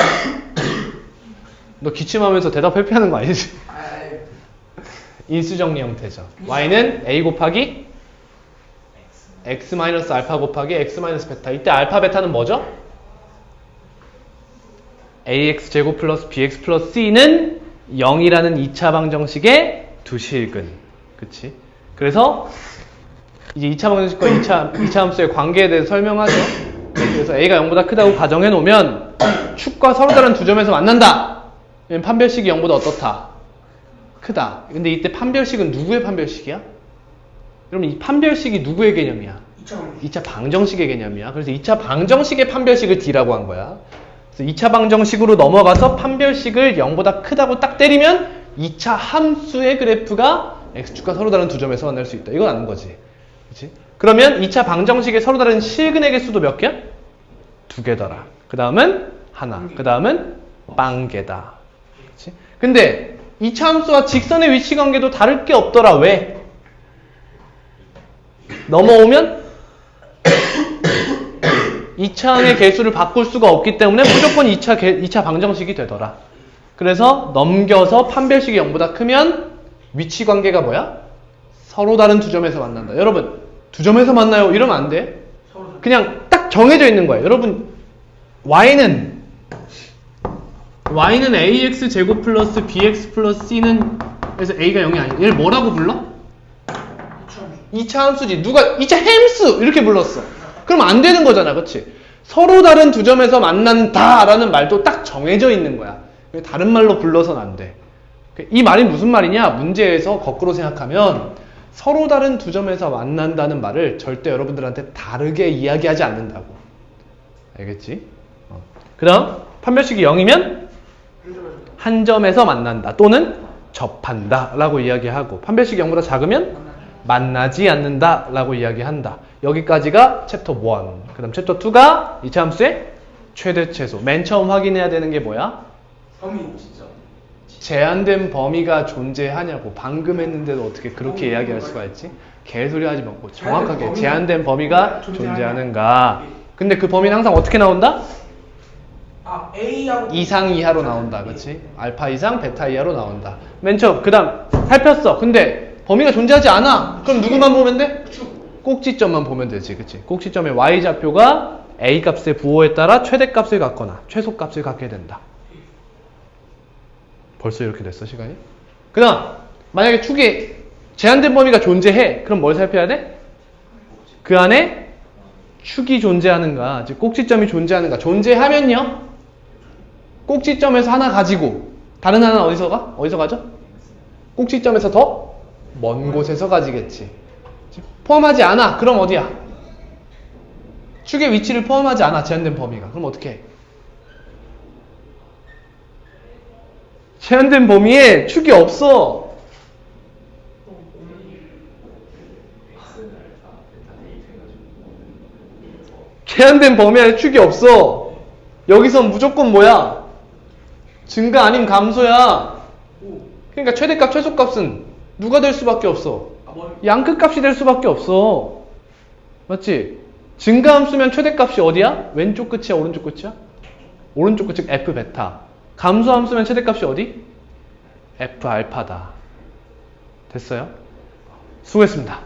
너 기침하면서 대답 회피하는 거 아니지? 인수정리 형태죠. y는 a 곱하기 x 마이너스 알파 곱하기 x 마이너스 베타. 이때 알파 베타는 뭐죠? ax 제곱 플러스 bx 플러스 c는 0이라는 2차 방정식의 두 실근. 그치? 그래서 이제 2차 방정식과 2차 함수의 관계에 대해서 설명하죠. 그래서 a가 0보다 크다고 가정해 놓으면 축과 서로 다른 두 점에서 만난다. 판별식이 0보다 어떻다? 크다. 근데 이때 판별식은 누구의 판별식이야? 그러면 이 판별식이 누구의 개념이야? 2차 방정식의 개념이야. 그래서 2차 방정식의 판별식을 D라고 한 거야. 그래서 2차 방정식으로 넘어가서 판별식을 0보다 크다고 딱 때리면 2차 함수의 그래프가 X축과 서로 다른 두 점에서 만날 수 있다. 이건 아는 거지. 그치? 그러면 2차 방정식의 서로 다른 실근의 개수도 몇 개야? 2개더라. 그 다음은 하나. 그 다음은 빵개다. 그치? 근데 2차 함수와 직선의 위치 관계도 다를 게 없더라. 왜? 넘어오면 2차항의 개수를 바꿀 수가 없기 때문에 무조건 2차 방정식이 되더라. 그래서 넘겨서 판별식이 0보다 크면 위치 관계가 뭐야? 서로 다른 두 점에서 만난다. 여러분, 두 점에서 만나요? 이러면 안 돼. 그냥 딱 정해져 있는 거예요. 여러분, y는 ax 제곱 플러스 bx 플러스 c는 그래서 a가 0이 아니야. 얘를 뭐라고 불러? 2차 함수지. 누가 2차 함수 이렇게 불렀어. 그럼 안 되는 거잖아. 그치? 서로 다른 두 점에서 만난다 라는 말도 딱 정해져 있는 거야. 다른 말로 불러서는 안 돼. 이 말이 무슨 말이냐? 문제에서 거꾸로 생각하면 서로 다른 두 점에서 만난다는 말을 절대 여러분들한테 다르게 이야기하지 않는다고. 알겠지? 그 다음 판별식이 0이면 한 점에서 만난다 또는 접한다 라고 이야기하고, 판별식이 0보다 작으면 만나지 않는다 라고 이야기한다. 여기까지가 챕터 1. 그 다음 챕터 2가 2차 함수의 최대 최소. 맨 처음 확인해야 되는 게 뭐야? 범위 진짜. 제한된 범위가 존재하냐고. 방금 했는데도 어떻게 그렇게 이야기할 수가 있지? 개소리 하지 말고 정확하게 제한된 범위가 존재하는가. 근데 그 범위는 항상 어떻게 나온다? A하고 이상 이하로 나온다. 그치? 알파 이상 베타 이하로 나온다. 맨 처음 그 다음 살폈어. 근데 범위가 존재하지 않아. 그럼 누구만 보면 돼? 꼭지점만 보면 되지. 그치? 꼭지점의 y좌표가 a 값의 부호에 따라 최대값을 갖거나 최소값을 갖게 된다. 벌써 이렇게 됐어 시간이? 그 다음 만약에 축에 제한된 범위가 존재해. 그럼 뭘 살펴야 돼? 그 안에 축이 존재하는가, 즉 꼭지점이 존재하는가. 존재하면요, 꼭지점에서 하나 가지고 다른 하나는 어디서 가? 어디서 가죠? 꼭지점에서 더 먼 곳에서 가지겠지. 포함하지 않아. 그럼 어디야? 축의 위치를 포함하지 않아. 제한된 범위가. 그럼 어떻게 해? 제한된 범위에 축이 없어. 제한된 범위 안에 축이 없어. 여기선 무조건 뭐야? 증가 아닌 감소야. 그러니까 최대값, 최소값은 누가 될 수밖에 없어? 양끝값이 될 수밖에 없어. 맞지? 증가함수면 최대값이 어디야? 왼쪽 끝이야? 오른쪽 끝이야? 오른쪽 끝, 즉 F 베타. 감소함수면 최대값이 어디? F 알파다. 됐어요? 수고했습니다.